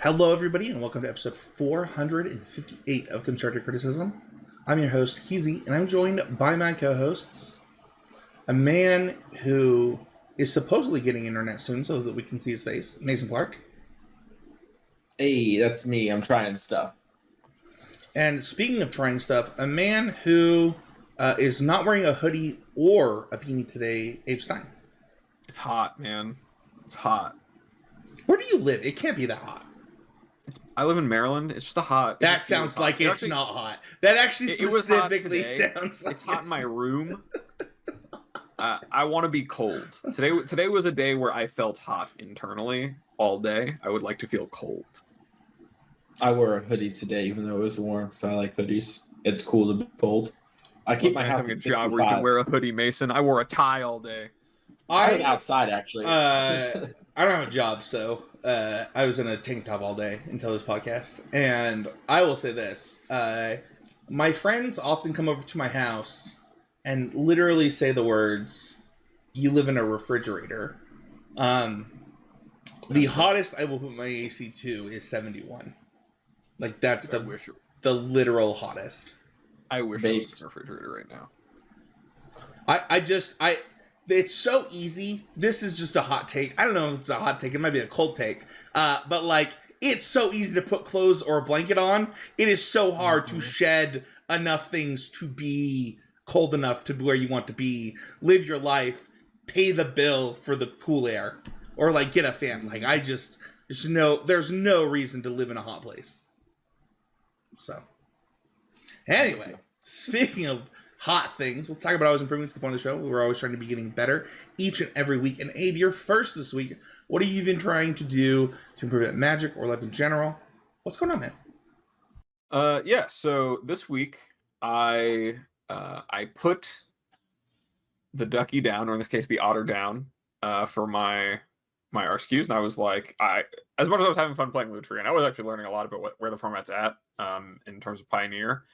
Hello, everybody, and welcome to episode 458 of Constructive Criticism. I'm your host, Keezy, and I'm joined by my co-hosts, a man who is supposedly getting internet soon so that we can see his face, Mason Clark. Hey, that's me. I'm trying stuff. And speaking of trying stuff, a man who is not wearing a hoodie or a beanie today, Abe Stein. It's hot, man. It's hot. Where do you live? It can't be that hot. I live in Maryland. It's just a hot. That sounds like it's not hot. That actually specifically sounds like it's hot in my room. I want to be cold. Today was a day where I felt hot internally all day. I would like to feel cold. I wore a hoodie today, even though it was warm, because I like hoodies. It's cool to be cold. I keep my house having a job where you can wear a hoodie, Mason. I wore a tie all day. I was outside, actually. I don't have a job, so I was in a tank top all day until this podcast. And I will say this. My friends often come over to my house and literally say the words, "You live in a refrigerator." The hottest I will put my AC to is 71. Like, that's the literal hottest. I wish I was in a refrigerator right now. It's so easy. This is just a hot take. I don't know if it's a hot take. It might be a cold take. But, like, it's so easy to put clothes or a blanket on. It is so hard to shed enough things to be cold enough to where you want to be. Live your life. Pay the bill for the cool air. Or, like, get a fan. Like, there's no reason to live in a hot place. So, anyway, speaking of hot things, let's talk about always improving. It's the point of the show. We're always trying to be getting better each and every week. And Abe, you're first this week. What have you been trying to do to improve at Magic or life in general? What's going on, man? Yeah. So this week I put the ducky down, or in this case the otter down, for my RSQs, and I was like, as much as I was having fun playing Lutri, and I was actually learning a lot about where the format's at, in terms of Pioneer.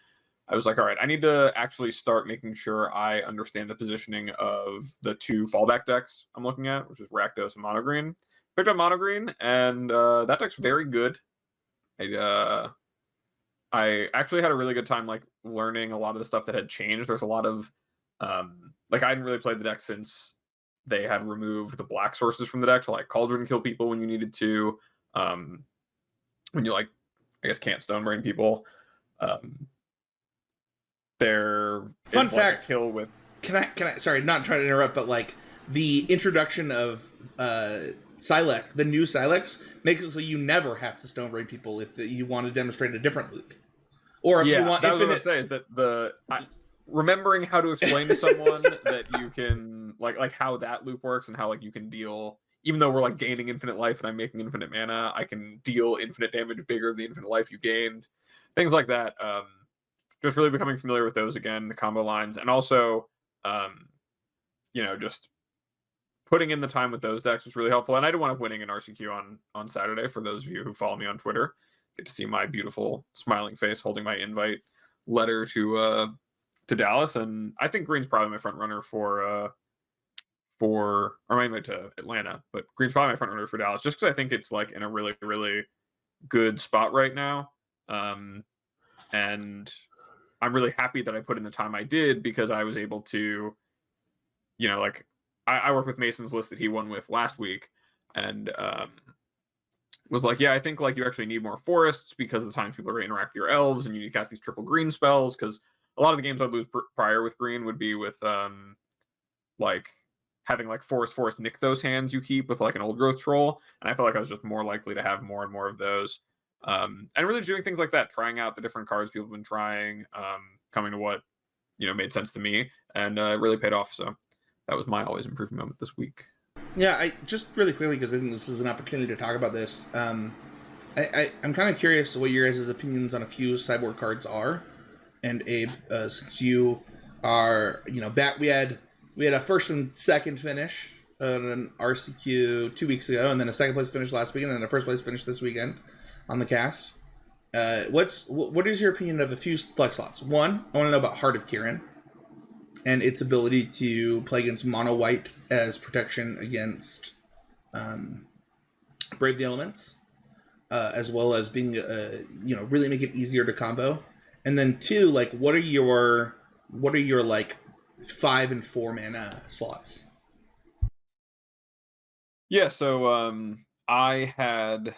I was like, all right, I need to actually start making sure I understand the positioning of the two fallback decks I'm looking at, which is Rakdos and Mono Green. Picked up Mono Green, and that deck's very good. I actually had a really good time, like, learning a lot of the stuff that had changed. There's a lot of, like, I hadn't really played the deck since they had removed the black sources from the deck to, like, Cauldron kill people when you needed to, when you, like, I guess can't Stonebrain people. There Fun is, fact, like, a kill with. Can I? Sorry, not trying to interrupt, but like the introduction of Silex, the new Silex, makes it so you never have to Stonebrain people if you want to demonstrate a different loop. Or if you want, that was what I was gonna say, is that remembering how to explain to someone that you can like how that loop works and how, like, you can deal, even though we're, like, gaining infinite life and I'm making infinite mana, I can deal infinite damage bigger than the infinite life you gained. Things like that. Just really becoming familiar with those again, the combo lines, and also, just putting in the time with those decks was really helpful. And I did want to winning an RCQ on Saturday. For those of you who follow me on Twitter, get to see my beautiful smiling face holding my invite letter to Dallas. And I think Green's probably my front runner or my invite to Atlanta, but Green's probably my front runner for Dallas, just because I think it's, like, in a really, really good spot right now. And I'm really happy that I put in the time I did, because I was able to, like, I worked with Mason's list that he won with last week, and was like, yeah, I think, like, you actually need more forests because of the times people are going to interact with your elves, and you need to cast these triple green spells, because a lot of the games I'd lose prior with green would be with, like, having, like, forest Nykthos hands you keep with, like, an old growth troll, and I felt like I was just more likely to have more and more of those. And really doing things like that, trying out the different cards people have been trying, coming to what, made sense to me, and it really paid off. So that was my always improving moment this week. Yeah, I just really quickly, because I think this is an opportunity to talk about this. I'm kind of curious what your guys' opinions on a few sideboard cards are. And Abe, since you are, back, we had a first and second finish on an RCQ 2 weeks ago, and then a second place finish last weekend, and then a first place finish this weekend on the cast. What is your opinion of a few flex slots? One, I want to know about Heart of Kiran and its ability to play against mono white as protection against Brave the Elements. as well as being really make it easier to combo. And then 2, like what are your like 5 and 4 mana slots? Yeah, so I had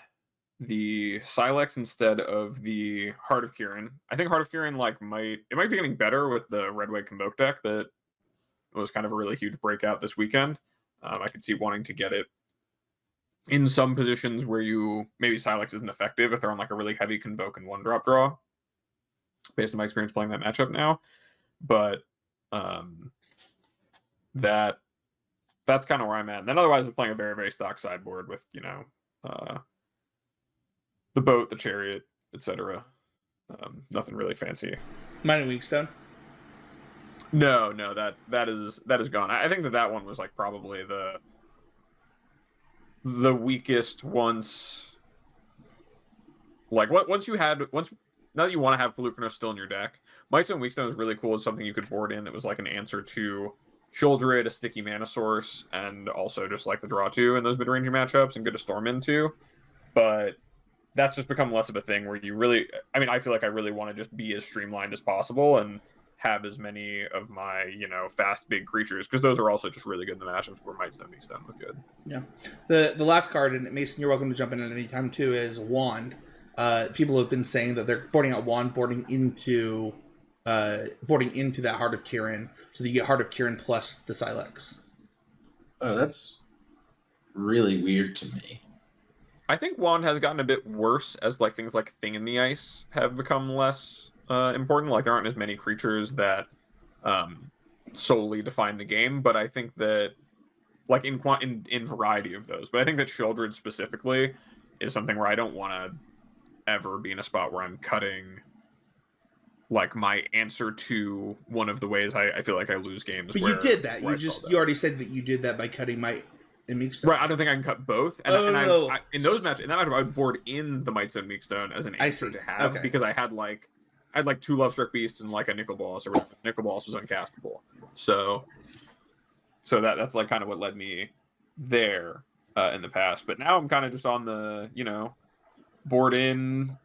the Silex instead of the Heart of Kirin. I think Heart of Kirin might be getting better with the red white Convoke deck that was kind of a really huge breakout this weekend. I could see wanting to get it in some positions where maybe Silex isn't effective if they're on like a really heavy Convoke and 1-drop draw, based on my experience playing that matchup now. But that's kind of where I'm at. And then otherwise, we're playing a very, very stock sideboard with, the boat, the chariot, etc. Nothing really fancy. Mine and Weakstone? No, that is gone. I think that one was like probably the weakest once. Like once now that you want to have Pelucano still in your deck, Mites and Weakstone is really cool. It's something you could board in. It was like an answer to Sheoldred, a sticky mana source, and also just like the draw 2 in those mid-range matchups and good to storm into. But that's just become less of a thing where you really, I feel like I really want to just be as streamlined as possible and have as many of my, fast big creatures, because those are also just really good in the matchups where Might Stone Extend was good. Yeah. The last card, and Mason, you're welcome to jump in at any time too, is Wand. People have been saying that they're boarding out Wand, boarding into that Heart of Kirin, so that you get Heart of Kirin plus the Silex. Oh, that's really weird to me. I think Wand has gotten a bit worse as like things like Thing in the Ice have become less important. Like there aren't as many creatures that solely define the game, but I think that like in variety of those. But I think that Sheoldred specifically is something where I don't want to ever be in a spot where I'm cutting like my answer to one of the ways I feel like I lose games. But you did that. You already said that you did that by cutting Might and Meekstone. Right, I don't think I can cut both. And, in that matchup, I would board in the Might Stone Meekstone as an answer to have, because I had like 2 Lovestruck Beasts and like a Nicol Bolas, or whatever. Nicol Bolas was uncastable. So that's like kind of what led me there in the past. But now I'm kind of just on the, board in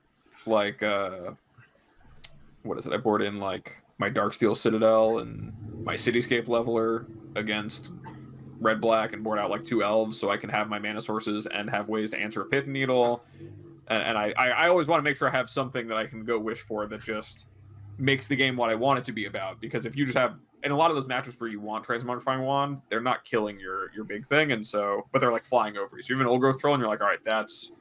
like what is it? I board in like my Darksteel Citadel and my Cityscape Leveler against red black and board out like 2 elves so I can have my mana sources and have ways to answer a Pith Needle. And I always want to make sure I have something that I can go wish for that just makes the game what I want it to be about. Because if you just have, in a lot of those matches where you want Transmogrifying Wand, they're not killing your big thing, and so, but they're like flying over you. So you have an Old Growth Troll and you're like, all right, that's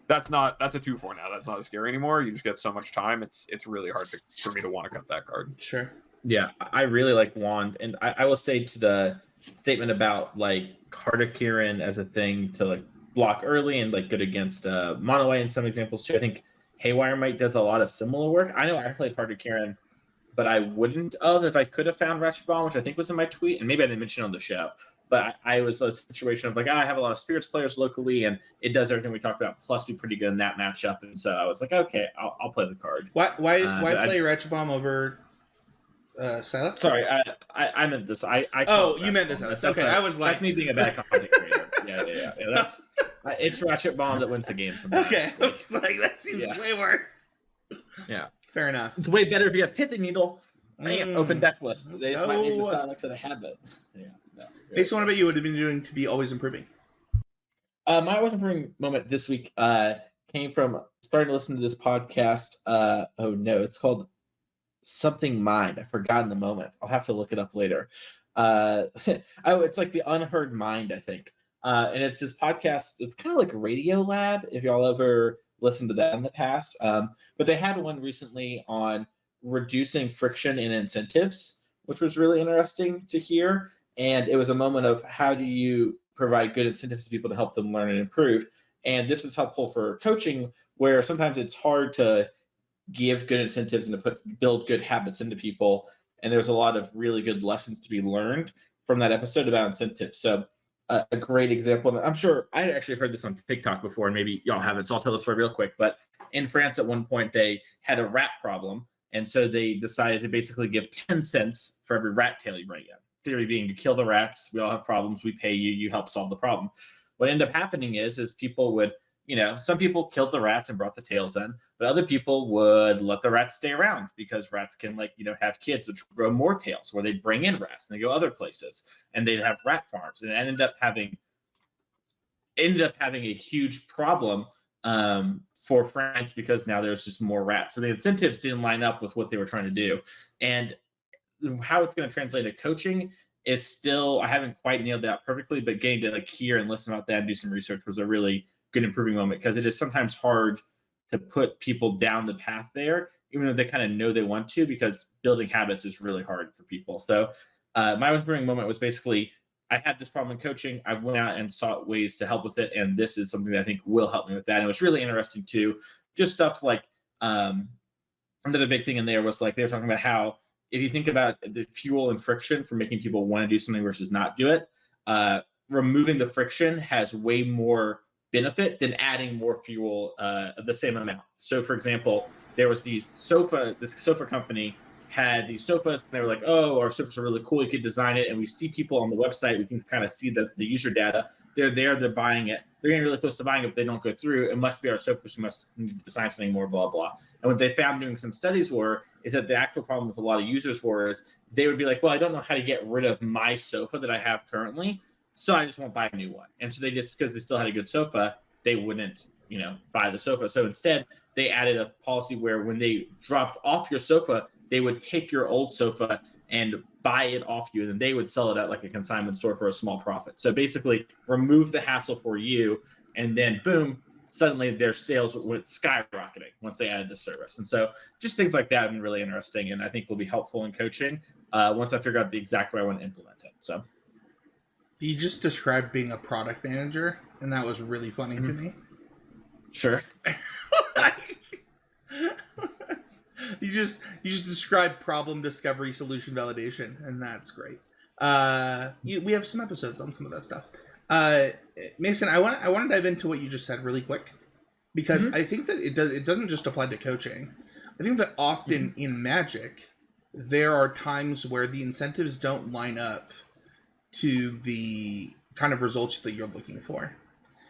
a 2/4 now. That's not as scary anymore. You just get so much time. It's really hard for me to want to cut that card. Sure. Yeah, I really like Wand, and I will say to the statement about like Heart of Kirin as a thing to like block early and like good against mono white in some examples too. I think Haywire Might does a lot of similar work. I know I played Heart of Kirin, but I wouldn't have if I could have found Ratchet Bomb, which I think was in my tweet, and maybe I didn't mention it on the show. But I was a situation of like, I have a lot of Spirits players locally, and it does everything we talked about, plus be pretty good in that matchup. And so I was like, okay, I'll play the card. Why play Ratchet Bomb over Silex? Sorry, I meant this. You meant this. Okay, I was like, that's me being a bad content creator. Yeah. That's it's Ratchet Bomb that wins the game sometimes. Okay, I was like, that seems way worse. Yeah, fair enough. It's way better if you have Pithing Needle. Open deck list. They just might need the Silex in a habit. Yeah. Based on what you would have been doing to be always improving? My always improving moment this week came from starting to listen to this podcast. It's called Something Mind. I've forgotten the moment. I'll have to look it up later. It's like the Unheard Mind, I think. And it's this podcast. It's kind of like Radio Lab, if y'all ever listened to that in the past. But they had one recently on reducing friction in incentives, which was really interesting to hear. And it was a moment of how do you provide good incentives to people to help them learn and improve. And this is helpful for coaching, where sometimes it's hard to give good incentives and to build good habits into people. And there's a lot of really good lessons to be learned from that episode about incentives. So a great example, and I'm sure I actually heard this on TikTok before, and maybe y'all haven't, so I'll tell the story real quick. But in France at one point, they had a rat problem. And so they decided to basically give 10 cents for every rat tail you bring in. Theory being, you kill the rats, we all have problems, we pay you, you help solve the problem. What ended up happening is people would, some people killed the rats and brought the tails in, but other people would let the rats stay around because rats can have kids which grow more tails, where they bring in rats and they go other places and they'd have rat farms, and it ended up having a huge problem for France because now there's just more rats. So the incentives didn't line up with what they were trying to do. And how it's going to translate to coaching is still, I haven't quite nailed that perfectly, but getting to hear and listen about that and do some research was a really good improving moment, because it is sometimes hard to put people down the path there, even though they kind of know they want to, because building habits is really hard for people. So my improving moment was basically, I had this problem in coaching. I went out and sought ways to help with it, and this is something that I think will help me with that. And it was really interesting too. Just stuff like another big thing in there was they were talking about how if you think about the fuel and friction for making people want to do something versus not do it, removing the friction has way more benefit than adding more fuel the same amount. So, for example, there was this sofa company had these sofas, and they were like, oh, our sofas are really cool, you could design it, and we see people on the website, we can kind of see the user data. They're there, they're buying it, they're getting really close to buying it, but they don't go through. It must be our sofas, we must need to design something more, blah, blah. And what they found doing some studies is that the actual problem with a lot of users is they would be like, well, I don't know how to get rid of my sofa that I have currently, so I just won't buy a new one. And so they just, because they still had a good sofa, they wouldn't, buy the sofa. So instead, they added a policy where when they dropped off your sofa, they would take your old sofa and buy it off you, and then they would sell it at a consignment store for a small profit. So basically, remove the hassle for you, and then boom, suddenly their sales went skyrocketing once they added the service. And so just things like that have been really interesting, and I think will be helpful in coaching once I figure out the exact way I want to implement it. So You just described being a product manager, and that was really funny to me. Sure. You just described problem discovery, solution validation, and that's great. We have some episodes on some of that stuff. Mason, I want to dive into what you just said really quick, because I think that it doesn't just apply to coaching. I think that often in Magic, there are times where the incentives don't line up to the kind of results that you're looking for.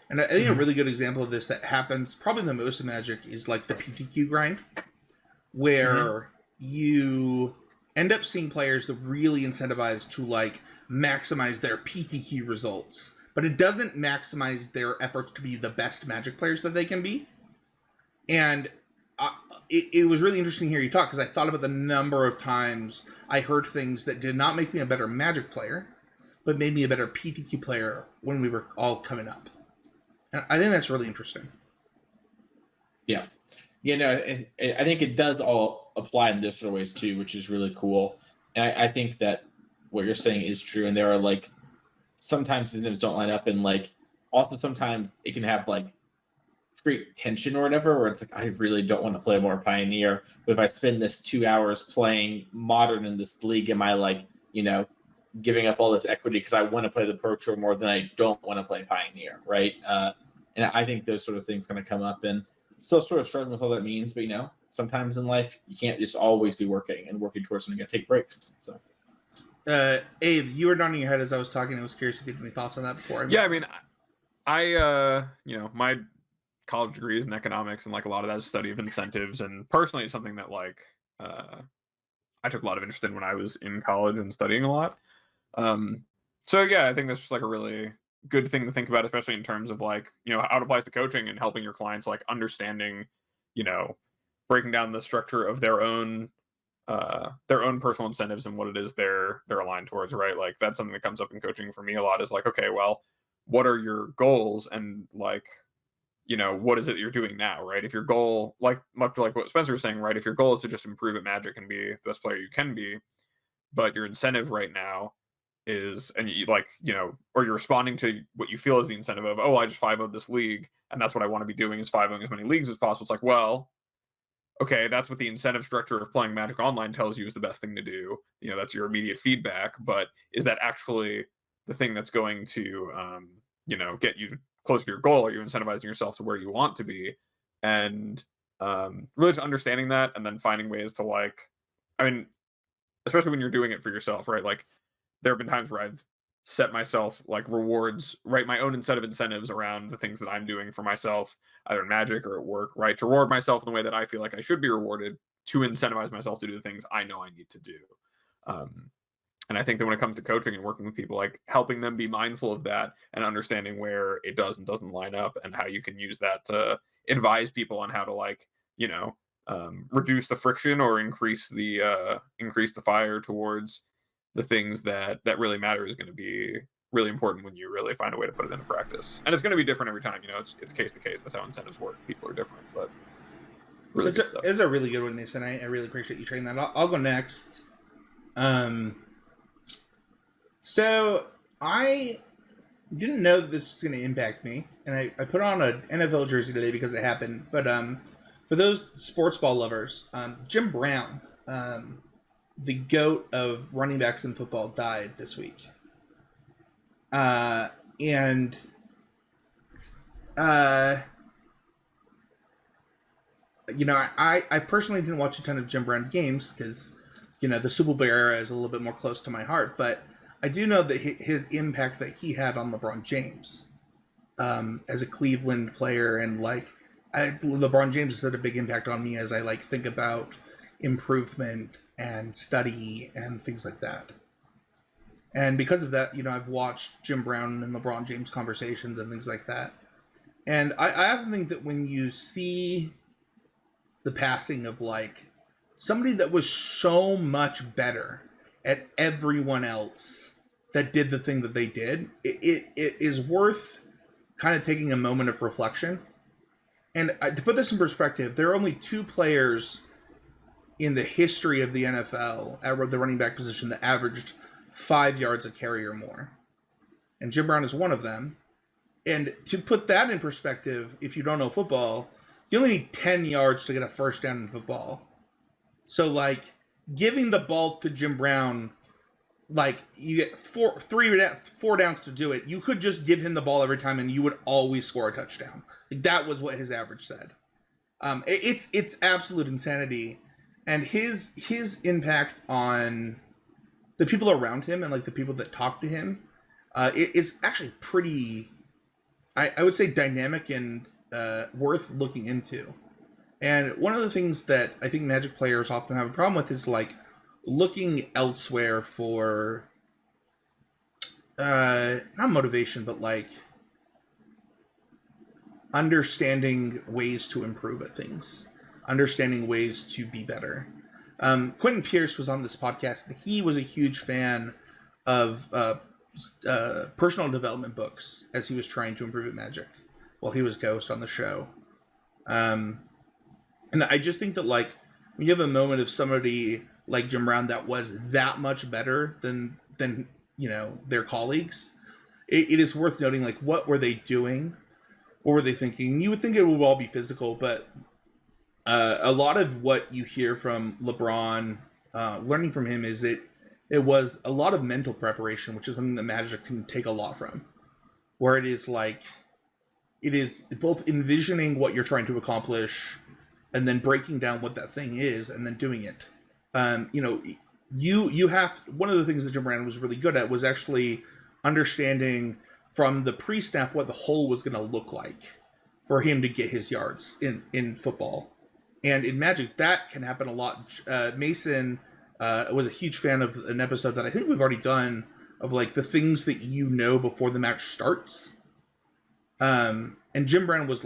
And I think a really good example of this that happens probably the most in Magic is the PTQ grind, where you end up seeing players that really incentivize to maximize their PTQ results, but it doesn't maximize their efforts to be the best Magic players that they can be. And it was really interesting to hear you talk, because I thought about the number of times I heard things that did not make me a better Magic player, but made me a better PTQ player when we were all coming up. And I think that's really interesting. Yeah. I think it does all apply in different ways too, which is really cool. And I think that what you're saying is true. And there are sometimes incentives don't line up, and also sometimes it can have create tension or whatever, where it's I really don't want to play more Pioneer, but if I spend this 2 hours playing Modern in this league, am I giving up all this equity because I want to play the Pro Tour more than I don't want to play Pioneer, right? And I think those sort of things going to come up, and still sort of struggling with all that means. But sometimes in life you can't just always be working towards something. You got to take breaks. So, Abe, you were nodding your head as I was talking. I was curious if you had any thoughts on that before. I my college degree is in economics, and a lot of that is study of incentives, and personally it's something that I took a lot of interest in when I was in college and studying a lot. So yeah, I think that's just a really good thing to think about, especially in terms of how it applies to coaching and helping your clients understanding, breaking down the structure of their own personal incentives and what it is they're aligned towards, right? That's something that comes up in coaching for me a lot, is okay, well, what are your goals, and what is it you're doing now, right? If your goal, much like what Spencer was saying, right, if your goal is to just improve at Magic and be the best player you can be, but your incentive right now is, and you or you're responding to what you feel is the incentive of, oh, I just 5-0'd this league, and that's what I want to be doing, is 5-0ing as many leagues as possible. It's well, okay, that's what the incentive structure of playing Magic Online tells you is the best thing to do. That's your immediate feedback, but is that actually the thing that's going to get you closer to your goal? Are you incentivizing yourself to where you want to be? And really just understanding that, and then finding ways to especially when you're doing it for yourself, right? There have been times where I've set myself like rewards, right? My own set of incentives around the things that I'm doing for myself, either in Magic or at work, right? To reward myself in the way that I feel like I should be rewarded, to incentivize myself to do the things I know I need to do. Um, and I think that when it comes to coaching and working with people, like helping them be mindful of that and understanding where it does and doesn't line up, and how you can use that to advise people on how to, like, reduce the friction or increase the fire towards the things that really matter, is going to be really important when you really find a way to put it into practice. And it's going to be different every time. It's case to case. That's how incentives work. People are different, but really good stuff. It's a really good one, Mason. I really appreciate you sharing that. I'll go next. So I didn't know that this was going to impact me, and I put on an NFL jersey today because it happened. But for those sports ball lovers, Jim Brown, the GOAT of running backs in football, died this week. I personally didn't watch a ton of Jim Brown games because, the Super Bowl era is a little bit more close to my heart, but I do know that his impact that he had on LeBron James, as a Cleveland player, and LeBron James has had a big impact on me as I think about improvement and study and things like that. And because of that, I've watched Jim Brown and LeBron James conversations and things like that. And I often think that when you see the passing of somebody that was so much better at everyone else that did the thing that they did, it is worth kind of taking a moment of reflection. And to put this in perspective, there are only 2 players in the history of the NFL at the running back position that averaged 5 yards a carry or more. And Jim Brown is one of them. And to put that in perspective, if you don't know football, you only need 10 yards to get a first down in football. So giving the ball to Jim Brown, you get 4 downs to do it. You could just give him the ball every time and you would always score a touchdown. That was what his average said. It's absolute insanity. And his impact on the people around him and the people that talk to him, it's actually pretty, I would say, dynamic and worth looking into. And one of the things that I think Magic players often have a problem with is looking elsewhere for not motivation, but understanding ways to improve at things, understanding ways to be better. Quentin Pierce was on this podcast, and he was a huge fan of personal development books as he was trying to improve at Magic while he was Ghost on the show. And I just think that when you have a moment of somebody like Jim Brown that was that much better than their colleagues, it is worth noting what were they doing, what were they thinking. You would think it would all be physical, but a lot of what you hear from LeBron, learning from him, is it was a lot of mental preparation, which is something that Magic can take a lot from, where it is both envisioning what you're trying to accomplish and then breaking down what that thing is and then doing it. You have, one of the things that Jim Brown was really good at was actually understanding from the pre-snap what the hole was going to look like for him to get his yards in football. And in Magic, that can happen a lot. Mason was a huge fan of an episode that I think we've already done of the things that before the match starts. And Jim Brown was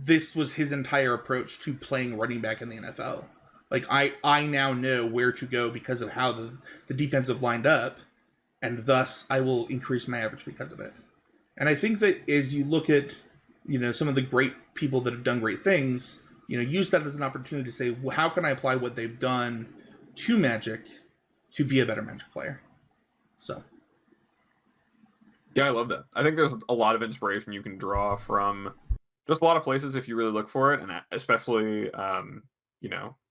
this was his entire approach to playing running back in the NFL. I now know where to go because of how the defensive lined up, and thus I will increase my average because of it. And I think that as you look at, some of the great people that have done great things, use that as an opportunity to say, well, how can I apply what they've done to Magic to be a better Magic player? So. Yeah, I love that. I think there's a lot of inspiration you can draw from just a lot of places if you really look for it, and especially,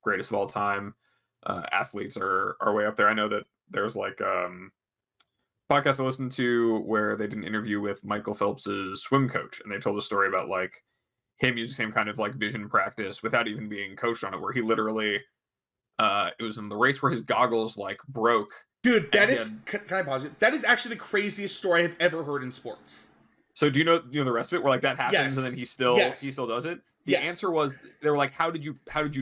greatest of all time athletes are way up there. I know that there's podcast I listened to where they did an interview with Michael Phelps's swim coach, and they told a story about him using the same kind of vision practice without even being coached on it, where he literally it was in the race where his goggles broke Dude, that And he is. had- Can I pause it? That is actually the craziest story I've ever heard in sports. So do you know the rest of it? Where like that happens Yes. and then he still Yes. does it. The Yes. answer was they were like, how did you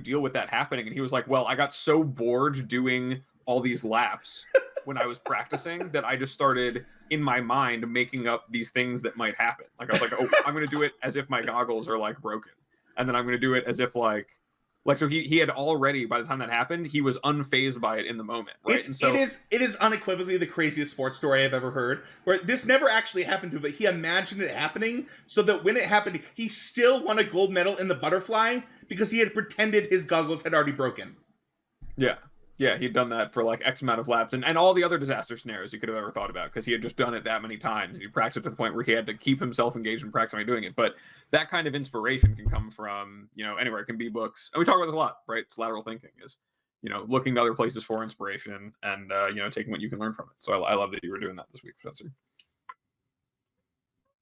deal with that happening? And he was like, well, I got so bored doing all these laps when I was practicing that I just started in my mind making up these things that might happen. Like I was like, oh, I'm gonna do it as if my goggles are like broken, and then I'm gonna do it as if like so he had already, by the time that happened, he was unfazed by it in the moment, right? It is unequivocally the craziest sports story I've ever heard. Where this never actually happened to him, but he imagined it happening, so that when it happened, he still won a gold medal in the butterfly because he had pretended his goggles had already broken. Yeah, he'd done that for like X amount of laps and all the other disaster scenarios you could have ever thought about because he had just done it that many times. He practiced to the point where he had to keep himself engaged in practicing doing it. But that kind of inspiration can come from, anywhere. It can be books. And we talk about this a lot, right? It's lateral thinking is, looking to other places for inspiration and, taking what you can learn from it. So I love that you were doing that this week, Spencer.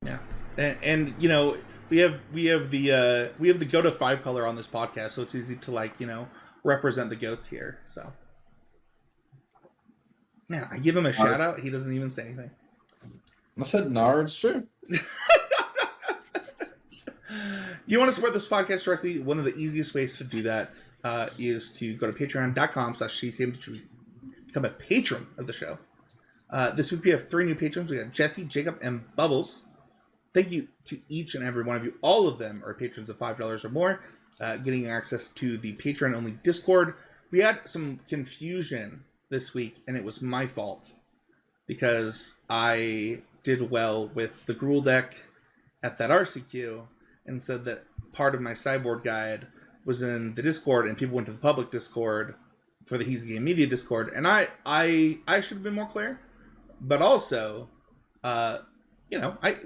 Yeah. And we have the goat of 5 color on this podcast, so it's easy to represent the goats here. So man, I give him a shout out. He doesn't even say anything. I said, no, it's true. You want to support this podcast directly? One of the easiest ways to do that is to go to patreon.com/ccm to become a patron of the show. This week we have 3 new patrons. We got Jesse, Jacob, and Bubbles. Thank you to each and every one of you. All of them are patrons of $5 or more, getting access to the Patreon-only Discord. We had some confusion this week, and it was my fault because I did well with the Gruul deck at that RCQ and said that part of my sideboard guide was in the Discord, and people went to the public Discord for the He's a Game Media Discord, and I should have been more clear. But also,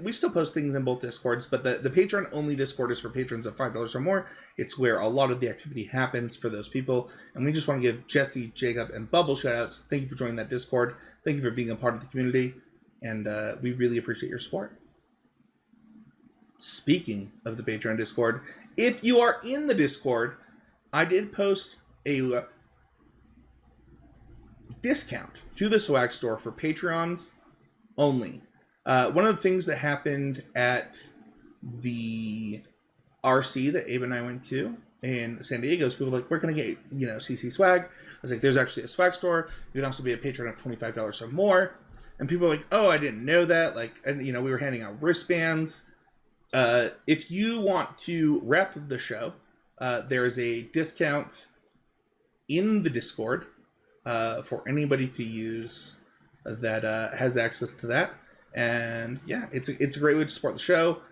we still post things in both Discords, but the Patreon only Discord is for patrons of $5 or more. It's where a lot of the activity happens for those people, and we just want to give Jesse, Jacob, and Bubble shout outs. Thank you for joining that Discord. Thank you for being a part of the community, and we really appreciate your support. Speaking of the Patreon Discord, if you are in the Discord, I did post a discount to the swag store for Patreons only. One of the things that happened at the RC that Abe and I went to in San Diego is people were like, where can I get, CC swag? I was like, there's actually a swag store. You can also be a patron of $25 or more. And people were like, oh, I didn't know that. And we were handing out wristbands. If you want to rep the show, there is a discount in the Discord for anybody to use that has access to that. And yeah, it's a great way to support the show.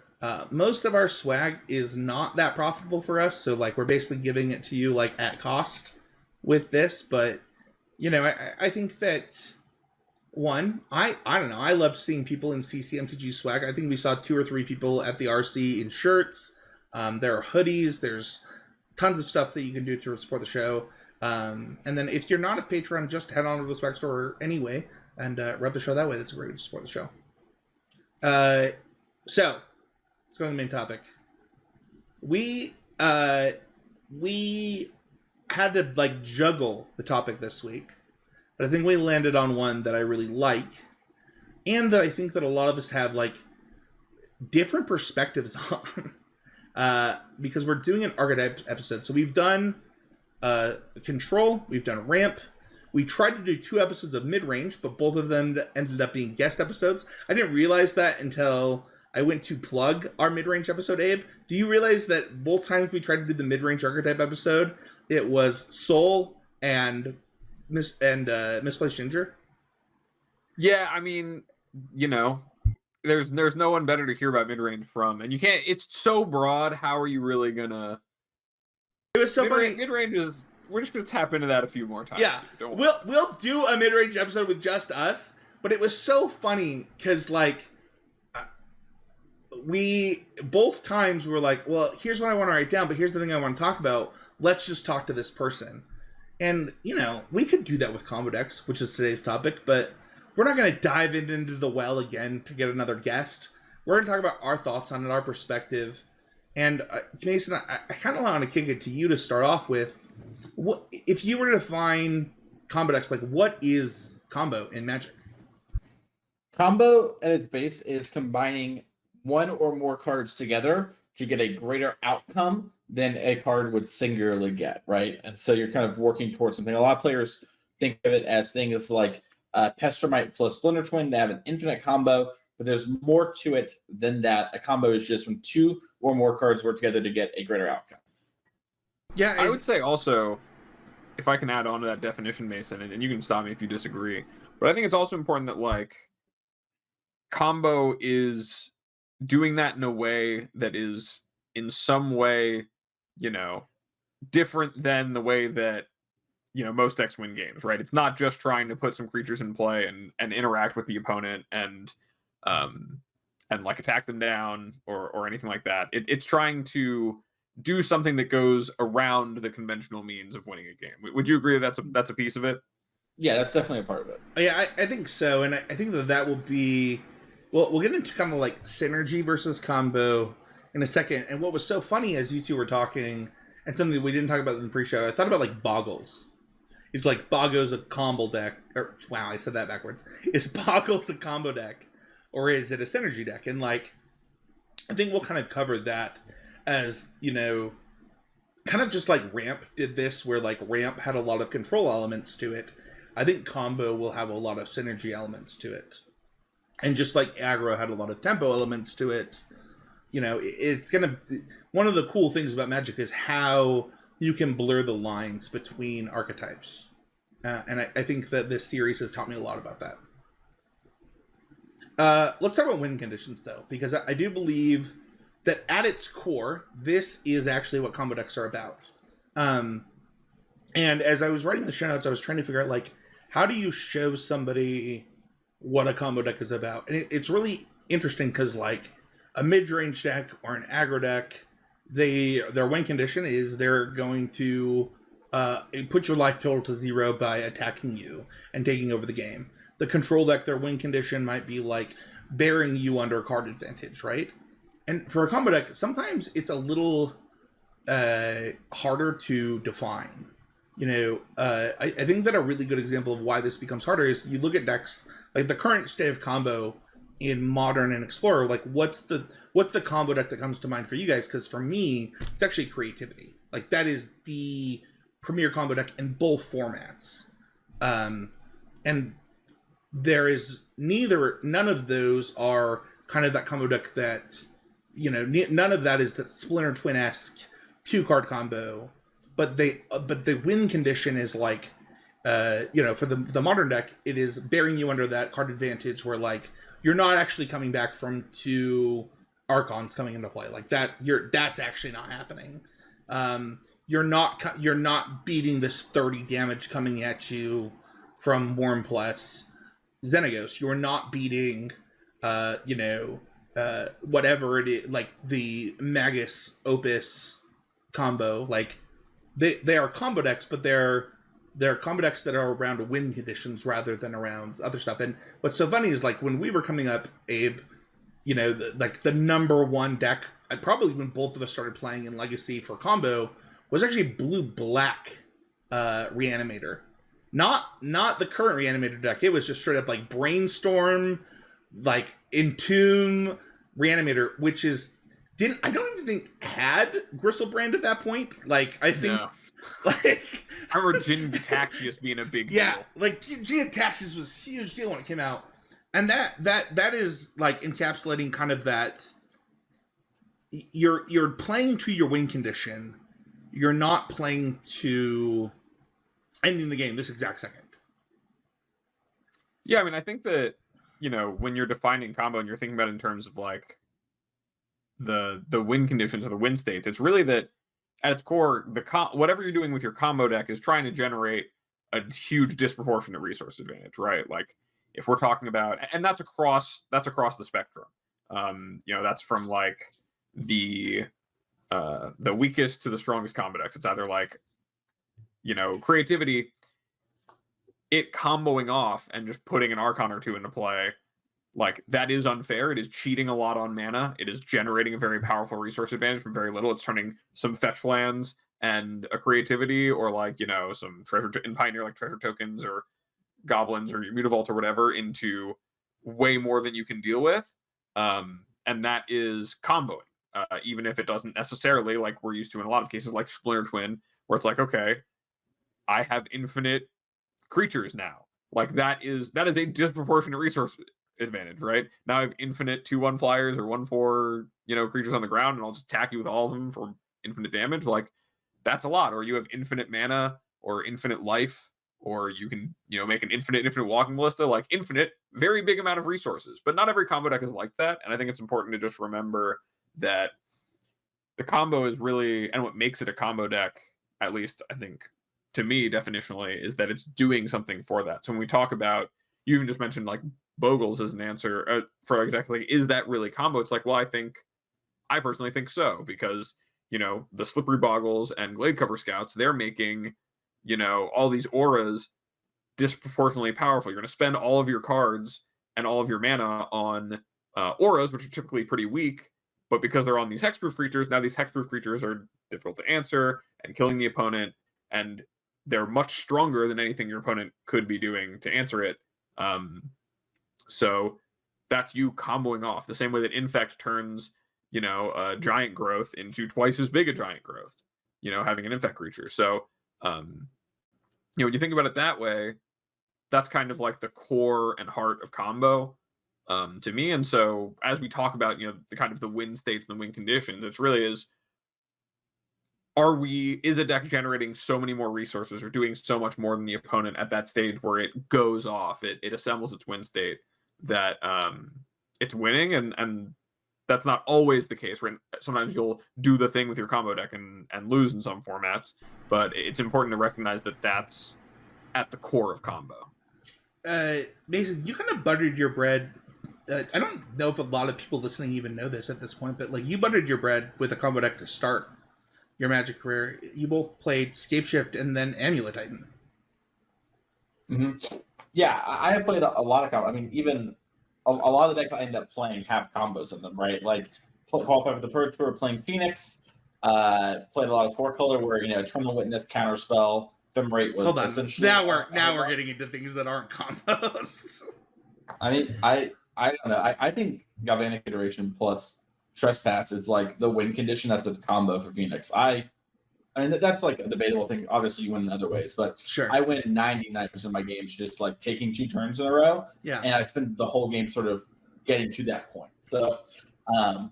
Most of our swag is not that profitable for us, so we're basically giving it to you at cost with this. But I think that I don't know, I loved seeing people in CCMTG swag. I think we saw 2 or 3 people at the RC in shirts. There are hoodies. There's tons of stuff that you can do to support the show. And then if you're not a patron, just head on to the swag store anyway and rep the show that way. That's a great way to support the show. So let's go to the main topic. We had to juggle the topic this week, but I think we landed on one that I really like, and that I think that a lot of us have different perspectives on, because we're doing an Archetype episode. So we've done Control, we've done Ramp. We tried to do 2 episodes of Mid-Range, but both of them ended up being guest episodes. I didn't realize that until I went to plug our Mid-Range episode, Abe. Do you realize that both times we tried to do the Mid-Range Archetype episode, it was Soul and Misplaced Ginger? Yeah, I mean, there's no one better to hear about Mid-Range from, and you can't. It's so broad. How are you really gonna? It was so funny. Mid-Range is. We're just gonna tap into that a few more times. Yeah, we'll do a Mid-Range episode with just us. But it was so funny because we both times were like, well, here's what I want to write down, but here's the thing I want to talk about. Let's just talk to this person. And we could do that with combo decks, which is today's topic, but we're not going to dive into the well again to get another guest. We're going to talk about our thoughts on it, our perspective. And Mason, I kind of want to kick it to you to start off with. What if you were to define combo decks, what is combo in Magic? Combo at its base is combining one or more cards together to get a greater outcome than a card would singularly get, right? And so you're kind of working towards something. A lot of players think of it as things like Pestermite plus Splinter Twin. They have an infinite combo, but there's more to it than that. A combo is just when two or more cards work together to get a greater outcome. Yeah, I would say also, if I can add on to that definition, Mason, and you can stop me if you disagree, but I think it's also important that, like, combo is doing that in a way that is in some way, different than the way that, most decks win games, right? It's not just trying to put some creatures in play and interact with the opponent and like attack them down or anything like that. It's trying to do something that goes around the conventional means of winning a game. Would you agree that that's a piece of it? Yeah, that's definitely a part of it. Yeah, I think so, and I think that will be. Well, we'll get into kind of like synergy versus combo in a second. And what was so funny as you two were talking, and something that we didn't talk about in the pre-show, I thought about like Boggles. It's like Boggles a combo deck, or wow, I said that backwards. Is Boggles a combo deck, or is it a synergy deck? And like, I think we'll kind of cover that as kind of just like Ramp did this, where like Ramp had a lot of control elements to it. I think combo will have a lot of synergy elements to it. And just like aggro had a lot of tempo elements to it, it's gonna. One of the cool things about Magic is how you can blur the lines between archetypes, and I think that this series has taught me a lot about that. Let's talk about win conditions though, because I do believe that at its core, this is actually what combo decks are about. And as I was writing the show notes, I was trying to figure out like, how do you show somebody what a combo deck is about? And it's really interesting because like a mid-range deck or an aggro deck, their win condition is they're going to put your life total to 0 by attacking you and taking over the game. The control deck, their win condition might be like bearing you under card advantage, right? And for a combo deck, sometimes it's a little harder to define. I think that a really good example of why this becomes harder is you look at decks like the current state of combo in Modern and Explorer. Like, what's the combo deck that comes to mind for you guys? Because for me, it's actually Creativity. Like, that is the premier combo deck in both formats. And there is none of those are kind of that combo deck that, none of that is the Splinter Twin-esque 2-card combo. But the win condition is like, for the Modern deck, it is bearing you under that card advantage where like you're not actually coming back from 2 Archons coming into play like that. That's actually not happening. You're not beating this 30 damage coming at you from Worm plus Xenagos. You're not beating, whatever it is, like the Magus Opus combo. Like they are combo decks, but they're combo decks that are around win conditions rather than around other stuff. And what's so funny is like when we were coming up, Abe, the number one deck, probably when both of us started playing in Legacy for combo, was actually blue-black Reanimator. Not the current Reanimator deck. It was just straight up like Brainstorm, like Entomb Reanimator, which is I don't even think had Gristlebrand at that point. Like I think No. like I remember Jin Gitaxias being a big deal. like Jin Gitaxias was a huge deal when it came out. And that is like encapsulating kind of that you're playing to your win condition. You're not playing to ending the game this exact second. Yeah, I mean, I think that, when you're defining combo and you're thinking about it in terms of like the win conditions or the win states, it's really that at its core, whatever you're doing with your combo deck is trying to generate a huge disproportionate resource advantage, right? Like if we're talking about, and that's across the spectrum. That's from like the weakest to the strongest combo decks. It's either like, Creativity, it comboing off and just putting an Archon or 2 into play, like that is unfair. It is cheating a lot on mana. It is generating a very powerful resource advantage from very little. It's turning some fetch lands and a Creativity or like, some treasure in Pioneer, like treasure tokens or goblins or your Mutavault or whatever into way more than you can deal with. And that is comboing. Even if it doesn't necessarily, like we're used to in a lot of cases, like Splinter Twin, where it's like, okay, I have infinite creatures now. Like that is a disproportionate resource advantage, right? Now I have infinite 2/1 flyers or 1/4, creatures on the ground, and I'll just attack you with all of them for infinite damage. Like that's a lot. Or you have infinite mana or infinite life, or you can, make an infinite walking ballista, like infinite, very big amount of resources. But not every combo deck is like that. And I think it's important to just remember that the combo is really, and what makes it a combo deck, at least I think to me definitionally, is that it's doing something for that. So when we talk about, you even just mentioned like Bogles as an answer for like a deck, like, is that really combo? It's like, well, I personally think so, because the Slippery Boggles and Glade Cover Scouts, they're making all these auras disproportionately powerful. You're going to spend all of your cards and all of your mana on auras, which are typically pretty weak, but because they're on these hexproof creatures, now these hexproof creatures are difficult to answer and killing the opponent, and they're much stronger than anything your opponent could be doing to answer it. So that's you comboing off the same way that Infect turns, a giant growth into twice as big a giant growth, having an Infect creature. So, when you think about it that way, that's kind of like the core and heart of combo to me. And so as we talk about, the kind of the win states and the win conditions, it's really is a deck generating so many more resources or doing so much more than the opponent at that stage where it goes off, it assembles its win state, that it's winning, and that's not always the case, right? Sometimes you'll do the thing with your combo deck and lose in some formats, but it's important to recognize that that's at the core of combo. Mason, you kind of buttered your bread. I don't know if a lot of people listening even know this at this point, but like you buttered your bread with a combo deck to start your Magic career. You both played Scapeshift and then Amulet Titan. Mm-hmm. Yeah, I have played a lot of combo. I mean, even a lot of the decks I end up playing have combos in them, right? Like qualified for the Purge Tour, playing Phoenix. Played a lot of 4-color where Terminal Witness, Counterspell, Ephemerate was Hold on. essentially. Now we're getting into things that aren't combos. I mean, I don't know. I think Galvanic Iteration plus Trespass is like the win condition. That's a combo for Phoenix. I mean, that's like a debatable thing. Obviously, you win in other ways, but sure. I win 99% of my games just like taking 2 turns in a row. Yeah. And I spend the whole game sort of getting to that point. So, and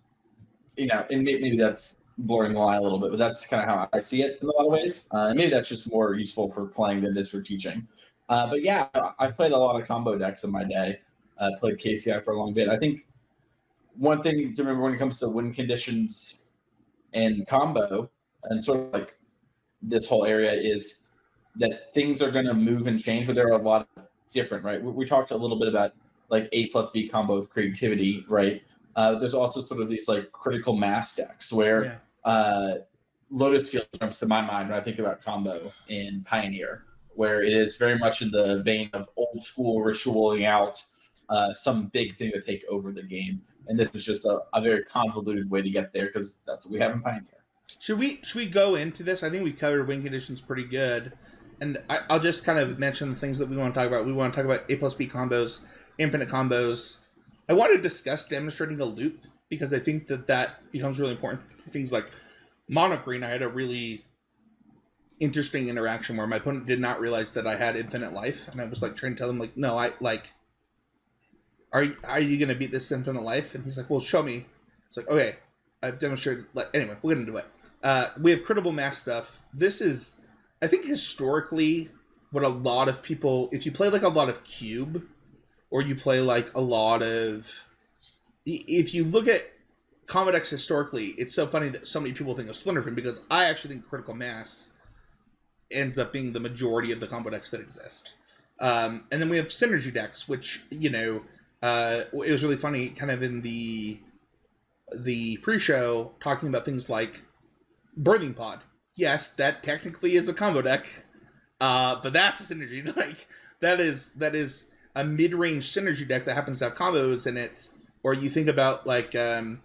maybe that's blurring the line a little bit, but that's kind of how I see it in a lot of ways. Maybe that's just more useful for playing than it is for teaching. But yeah, I've played a lot of combo decks in my day. Played KCI for a long bit. I think one thing to remember when it comes to win conditions and combo and sort of like this whole area is that things are going to move and change, but there are a lot of different, right? We talked a little bit about like A plus B combo with creativity, right? There's also sort of these like critical mass decks where Lotus Field jumps to my mind when I think about combo in Pioneer, where it is very much in the vein of old school ritualing out some big thing to take over the game. And this is just a very convoluted way to get there because that's what we have in Pioneer. Should we go into this? I think we covered win conditions pretty good. And I'll just kind of mention the things that we want to talk about. We want to talk about A plus B combos, infinite combos. I want to discuss demonstrating a loop because I think that becomes really important. Things like Mono Green, I had a really interesting interaction where my opponent did not realize that I had infinite life. And I was like trying to tell him like, no, are you going to beat this infinite life? And he's like, well, show me. It's like, okay, I've demonstrated. Anyway, we'll get into it. We have critical mass stuff. This is, I think, historically, what a lot of people, if you play like a lot of Cube, or you play like a lot of, if you look at combo decks historically, it's so funny that so many people think of Splinter Twin because I actually think critical mass ends up being the majority of the combo decks that exist. And then we have synergy decks, which, it was really funny kind of in the pre-show talking about things like Birthing Pod. Yes, that technically is a combo deck, but that's a synergy. Like that is a mid-range synergy deck that happens to have combos in it. Or you think about like I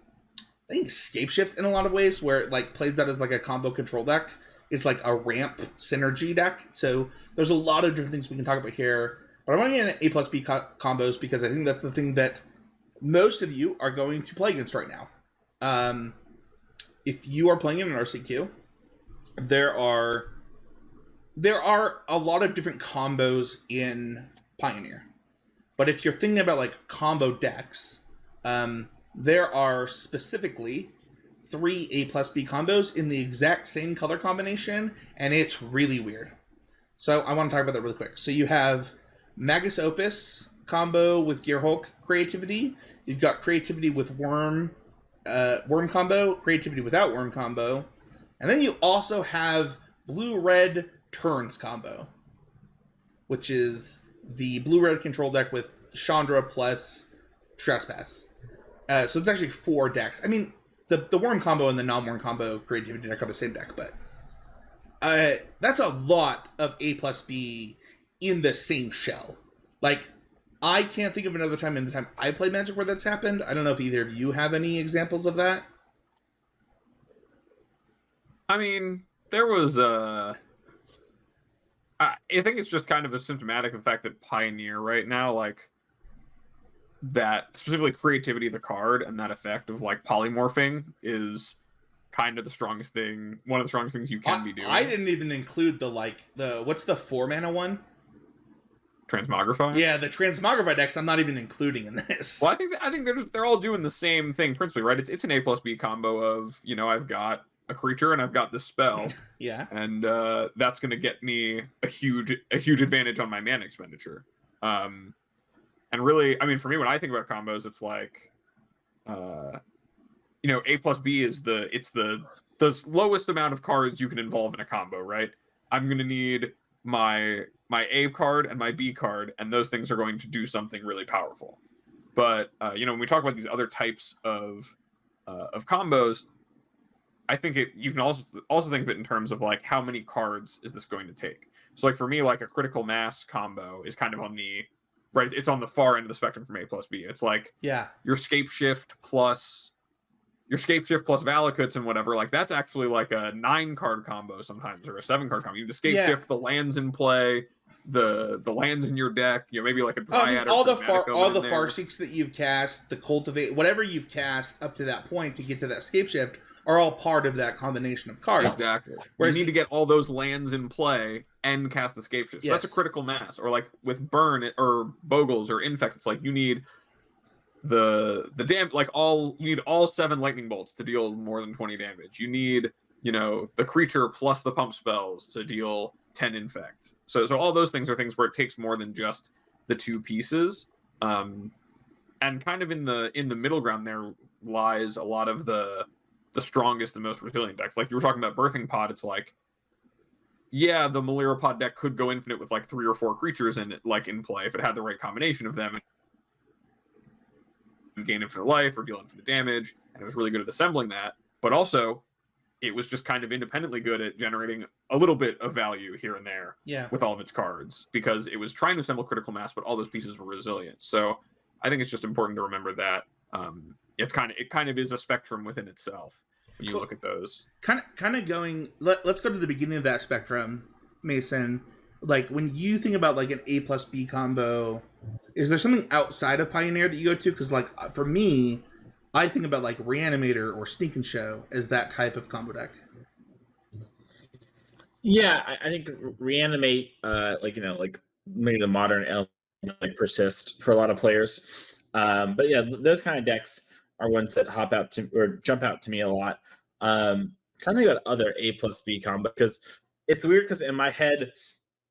think Scapeshift in a lot of ways, where it like plays that as like a combo control deck. It's like a ramp synergy deck. So there's a lot of different things we can talk about here. But I want to get into A plus B combos because I think that's the thing that most of you are going to play against right now. If you are playing in an RCQ, there are a lot of different combos in Pioneer. But if you're thinking about like combo decks, there are specifically 3 A plus B combos in the exact same color combination, and it's really weird. So I want to talk about that really quick. So you have Magus Opus combo with Gearhulk creativity. You've got creativity with Worm combo, creativity without Worm combo, and then you also have Blue-Red Turns combo, which is the Blue-Red control deck with Chandra plus Trespass. So it's actually 4 decks. I mean, the Worm combo and the non-Worm combo creativity deck are the same deck, but that's a lot of A plus B in the same shell. Like, I can't think of another time in the time I played Magic where that's happened. I don't know if either of you have any examples of that. I mean, there was I think it's just kind of a symptomatic of the fact that Pioneer right now, like, that specifically creativity of the card and that effect of like polymorphing is kind of the strongest thing, one of the strongest things you can be doing. I didn't even include the what's the 4 mana one? Transmogrify? Yeah, the Transmogrify decks I'm not even including in this. Well, I think they're all doing the same thing principally, right? It's an A plus B combo of, I've got a creature and I've got this spell. Yeah. And that's going to get me a huge advantage on my mana expenditure. And really, I mean, for me, when I think about combos, it's like, A plus B is the lowest amount of cards you can involve in a combo, right? I'm going to need my A card and my B card, and those things are going to do something really powerful. But when we talk about these other types of combos, I think you can also think of it in terms of like how many cards is this going to take. So like for me, like a critical mass combo is kind of on the right. It's on the far end of the spectrum from A plus B. It's like your Scapeshift plus Valakuts and whatever. Like that's actually like a 9-card combo sometimes, or a 7-card combo. You have the Scapeshift, the lands in play, the lands in your deck. Maybe like a Dryad. All the Farseeks that you've cast, the Cultivate, whatever you've cast up to that point to get to that Scapeshift are all part of that combination of cards. Exactly. Whereas you need to get all those lands in play and cast the Scapeshift. So that's a critical mass. Or like with Burn or Bogles or Infect, it's like you need you need all 7 lightning bolts to deal more than 20 damage. You need, the creature plus the pump spells to deal 10 infect. So all those things are things where it takes more than just the 2 pieces. And kind of in the middle ground there lies a lot of the strongest and most resilient decks. Like you were talking about Birthing Pod, it's like, yeah, the Malira Pod deck could go infinite with like 3 or 4 creatures in play if it had the right combination of them and gain infinite life or deal infinite damage, and it was really good at assembling that. But also, it was just kind of independently good at generating a little bit of value here and there with all of its cards, because it was trying to assemble critical mass, but all those pieces were resilient. So I think it's just important to remember that it kind of is a spectrum within itself when you look at those. Kind of going. Let's go to the beginning of that spectrum, Mason. Like when you think about like an A plus B combo, is there something outside of Pioneer that you go to? Because like for me, I think about like Reanimator or Sneak and Show as that type of combo deck. Yeah, I think Reanimate, like maybe the modern element like persist for a lot of players. But yeah, those kind of decks are ones that jump out to me a lot. Kind of think about other A plus B combo, because it's weird because in my head,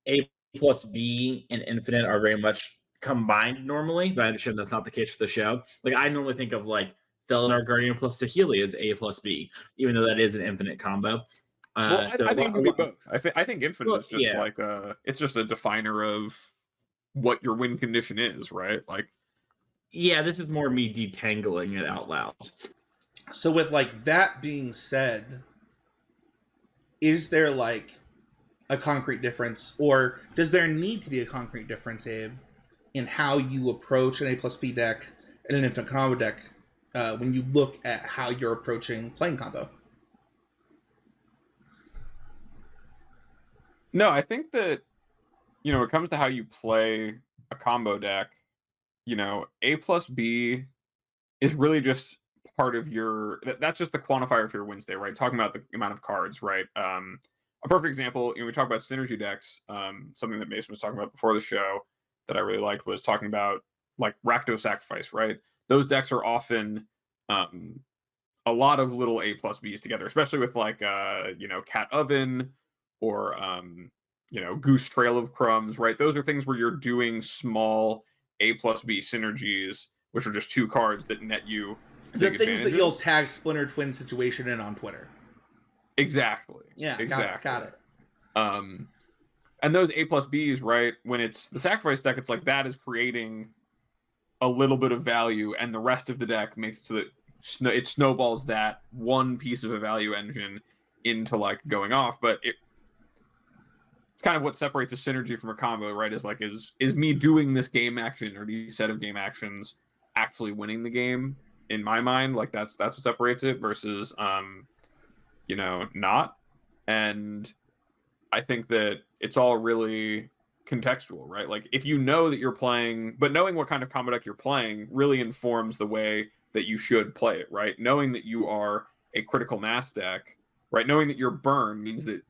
A plus B and Infinite are very much combined normally, but I understand that's not the case for the show. Like I normally think of like Felidar Guardian plus Saheeli as A plus B, even though that is an Infinite combo. I think it can be both. I think Infinite is just like it's just a definer of what your win condition is, right? Like, yeah, this is more me detangling it out loud. So with like that being said, is there like a concrete difference, or does there need to be a concrete difference, Abe, in how you approach an A plus B deck and an Infinite combo deck when you look at how you're approaching playing combo? No, I think that, when it comes to how you play a combo deck, you know, A plus B is really just part of your that's just the quantifier for your win state, right? Talking about the amount of cards, right? A perfect example, you know, we talk about synergy decks. Something that Mason was talking about before the show that I really liked was talking about like Rakdos Sacrifice, right? Those decks are often a lot of little A plus Bs together, especially with like you know, Cat Oven or you know, Goose Trail of Crumbs, right? Those are things where you're doing small A plus B synergies, which are just 2 cards that net you The big things that advantages. you'll tag Splinter Twin situation in on Twitter. Exactly. Yeah, exactly. got it. And those A plus Bs, right? When it's the sacrifice deck, it's like that is creating a little bit of value, and the rest of the deck makes it so that it snowballs that one piece of a value engine into like going off. But it's kind of what separates a synergy from a combo, right? Is like is me doing this game action or these set of game actions actually winning the game? In my mind, like that's what separates it versus you know, not. And I think that it's all really contextual, right? Like if you know that you're playing, but knowing what kind of combo deck you're playing really informs the way that you should play it, right? Knowing that you are a critical mass deck, right? Knowing that you're burn means that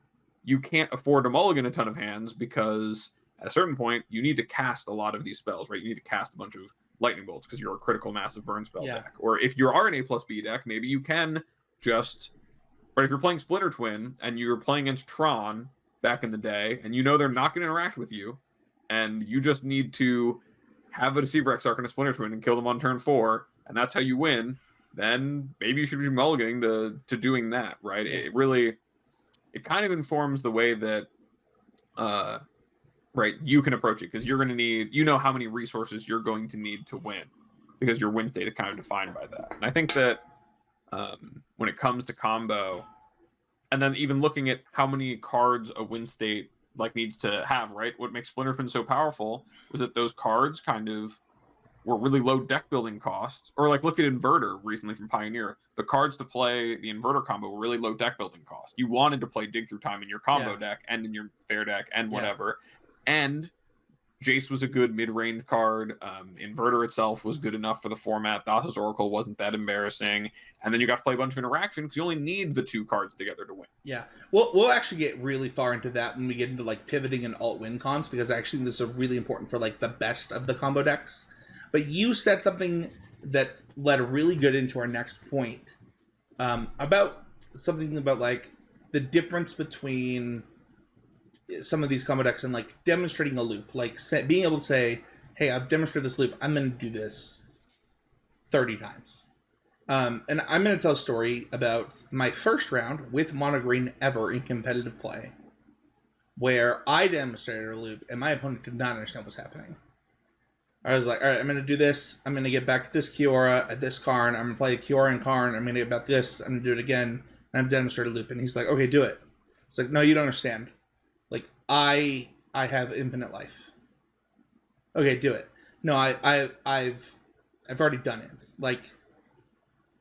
you can't afford to mulligan a ton of hands because at a certain point you need to cast a lot of these spells, right? You need to cast a bunch of lightning bolts because you're a critical massive burn spell deck. Or if you are an A plus B deck, maybe you can just, right? If you're playing Splinter Twin and you're playing against Tron back in the day, and you know they're not going to interact with you, and you just need to have a Deceiver Exarch and a Splinter Twin and kill them on turn 4, and that's how you win, then maybe you should be mulliganing to doing that, right? It kind of informs the way that right, you can approach it, because you're going to need, you know how many resources you're going to need to win, because your win state is kind of defined by that. And I think that when it comes to combo, and then even looking at how many cards a win state like needs to have, right? What makes Splinter Twin so powerful was that those cards kind of were really low deck building costs. Or like look at Inverter recently from Pioneer. The cards to play the Inverter combo were really low deck building cost. You wanted to play Dig Through Time in your combo deck and in your fair deck and whatever. And Jace was a good mid-range card. Inverter itself was good enough for the format. Thassa's Oracle wasn't that embarrassing. And then you got to play a bunch of interaction because you only need the 2 cards together to win. Yeah. We'll actually get really far into that when we get into like pivoting and alt win cons, because I actually think this is really important for like the best of the combo decks. But you said something that led really good into our next point about something about like the difference between some of these combo decks and like demonstrating a loop, like being able to say, hey, I've demonstrated this loop, I'm going to do this 30 times. And I'm going to tell a story about my first round with mono green ever in competitive play, where I demonstrated a loop and my opponent did not understand what's happening. I was like, all right, I'm going to do this. I'm going to get back to this Kiora at this Karn. I'm going to play Kiora and Karn. I'm going to get back to this. I'm going to do it again. And I've demonstrated a loop. And he's like, okay, do it. It's like, no, you don't understand. Like, I have infinite life. Okay, do it. No, I've already done it. Like,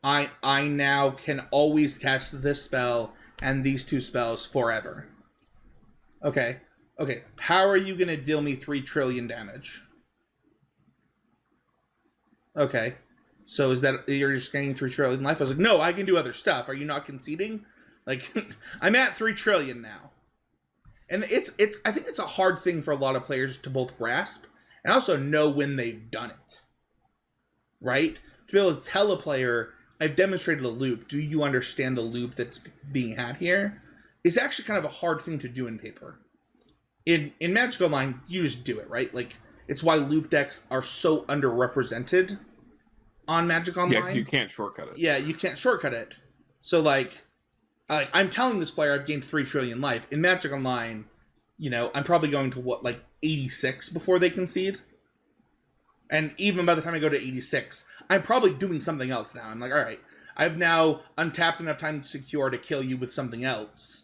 I now can always cast this spell and these 2 spells forever. Okay. How are you gonna deal me 3 trillion damage? Okay. So is that you're just gaining 3 trillion life? I was like, no, I can do other stuff. Are you not conceding? Like, I'm at 3 trillion now. And it's I think it's a hard thing for a lot of players to both grasp and also know when they've done it. Right? To be able to tell a player, I've demonstrated a loop, do you understand the loop that's being had here? Is actually kind of a hard thing to do in paper. In Magic Online, you just do it, right? Like, it's why loop decks are so underrepresented on Magic Online. Yeah, because you can't shortcut it. Yeah, you can't shortcut it. So, like, I'm telling this player I've gained 3 trillion life. In Magic Online, you know, I'm probably going to, 86 before they concede? And even by the time I go to 86, I'm probably doing something else now. I'm like, all right, I've now untapped enough time to secure to kill you with something else.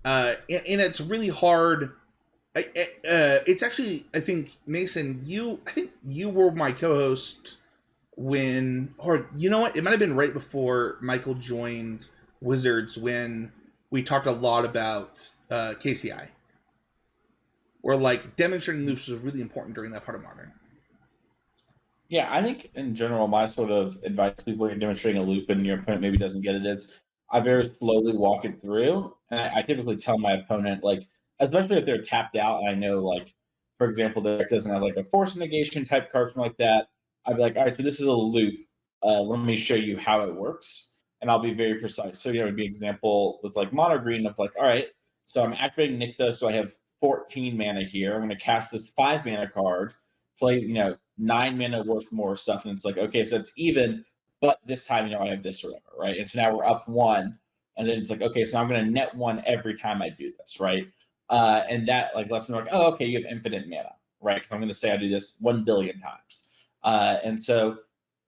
And it's really hard. It's actually, I think, Mason, you were my co-host when, or you know what, it might have been right before Michael joined Wizards when we talked a lot about KCI. where like demonstrating loops was really important during that part of Modern. Yeah, I think in general, my sort of advice to people when you're demonstrating a loop and your opponent maybe doesn't get it is I very slowly walk it through. And I typically tell my opponent, like, especially if they're tapped out, and I know, like, for example, the deck doesn't have like a force negation type card, something like that. I'd be like, all right, so this is a loop. Let me show you how it works. And I'll be very precise. So, it would be an example with like mono green of like, all right, so I'm activating Nykthos, so I have 14 mana here. I'm going to cast this 5 mana card, play, 9 mana worth more stuff, and it's like, okay, so it's even, but this time, I have this or whatever, right? And so now we're up 1, and then it's like, okay, so I'm going to net 1 every time I do this, right? And that like lets them like, oh, okay, you have infinite mana, right? Because I'm going to say I do this 1 billion times, and so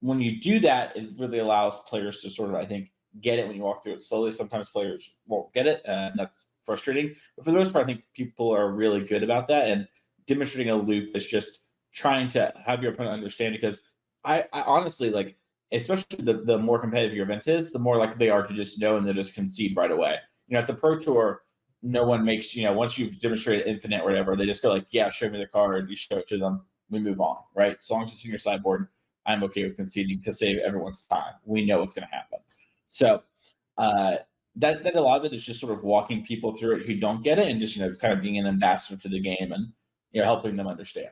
when you do that, it really allows players to sort of, I think, get it when you walk through it slowly. Sometimes players won't get it, and that's frustrating. But for the most part, I think people are really good about that, and demonstrating a loop is just trying to have your opponent understand, because I honestly, like, especially the more competitive your event is, the more likely they are to just know and they just concede right away. At the Pro Tour, no one makes, once you've demonstrated infinite or whatever, they just go like, yeah, show me the card, you show it to them, we move on, right? As long as it's in your sideboard, I'm okay with conceding to save everyone's time. We know what's going to happen. So that a lot of it is just sort of walking people through it who don't get it, and just kind of being an ambassador to the game and helping them understand.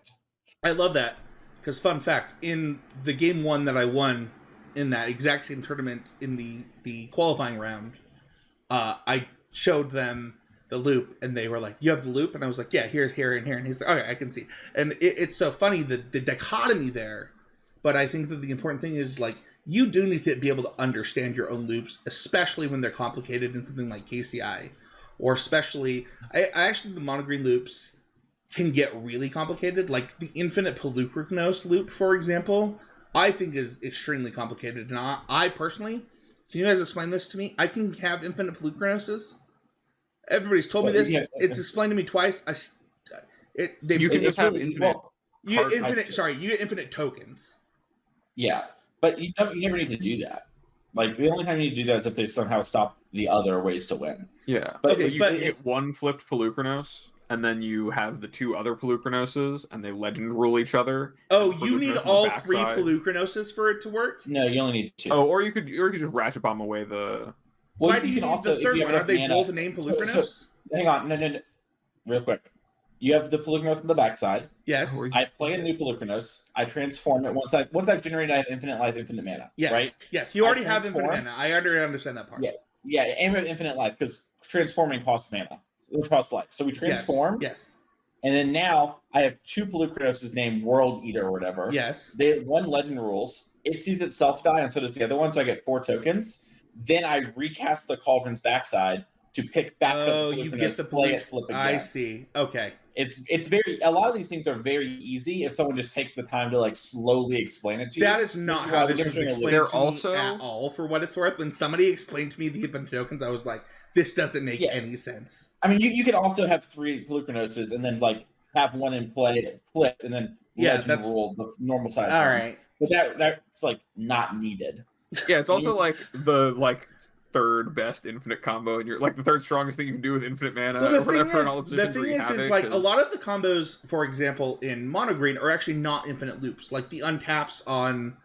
I love that, because fun fact, in the game 1 that I won in that exact same tournament in the qualifying round, I showed them the loop, and they were like, you have the loop? And I was like, yeah, here's here and here. And he's like, okay, I can see. And it's so funny, the dichotomy there. But I think that the important thing is, like, you do need to be able to understand your own loops, especially when they're complicated in something like KCI. Or especially, I actually, the mono green loops can get really complicated. Like the infinite Pelukrinos loop, for example, I think is extremely complicated. And I personally, can you guys explain this to me? I can have infinite Pelukrinoses. Everybody's told me this. Yeah. It's explained to me twice. You can just have infinite. You get infinite. Sorry, you get infinite tokens. Yeah, but you never need to do that. Like, the only time you need to do that is if they somehow stop the other ways to win. Yeah, but okay, you can get one flipped Pelukrinos, and then you have the 2 other Pelukrinoses, and they legend rule each other. Oh, you need all 3 Pelukrinoses for it to work? No, you only need 2. Oh, or you could just ratchet bomb away the. Why do you need the third one? Are they both named Pelukrinos? So, hang on, no, real quick. You have the Pelukrinos on the backside. Yes. I play a new Pelukrinos. I transform it once I've generated. I have infinite life, infinite mana. Yes. Right. Yes. You already have infinite mana. I already understand that part. Yeah. And we have infinite life because transforming costs mana, which costs life. So we transform. Yes. And then now I have 2 Pelukrinos named World Eater or whatever. Yes. One legend rules. It sees itself die, and so does the other one. So I get 4 tokens. Then I recast the Cauldron's backside to pick back the Pelukrinos, you get the play it, flip again. I see. Okay. It's very, a lot of these things are very easy if someone just takes the time to like slowly explain it to you. That is not how this was explained to me at all, for what it's worth. When somebody explained to me the infinite tokens, I was like, this doesn't make any sense. I mean, you could also have 3 Pelukrinoses and then like have one in play, flip, and then legend rule the normal size. All right. But that's like not needed. Yeah, it's also like the third best infinite combo, and you're like the third strongest thing you can do with infinite mana. Well, the thing is like a lot of the combos, for example, in mono green are actually not infinite loops. Like the untaps on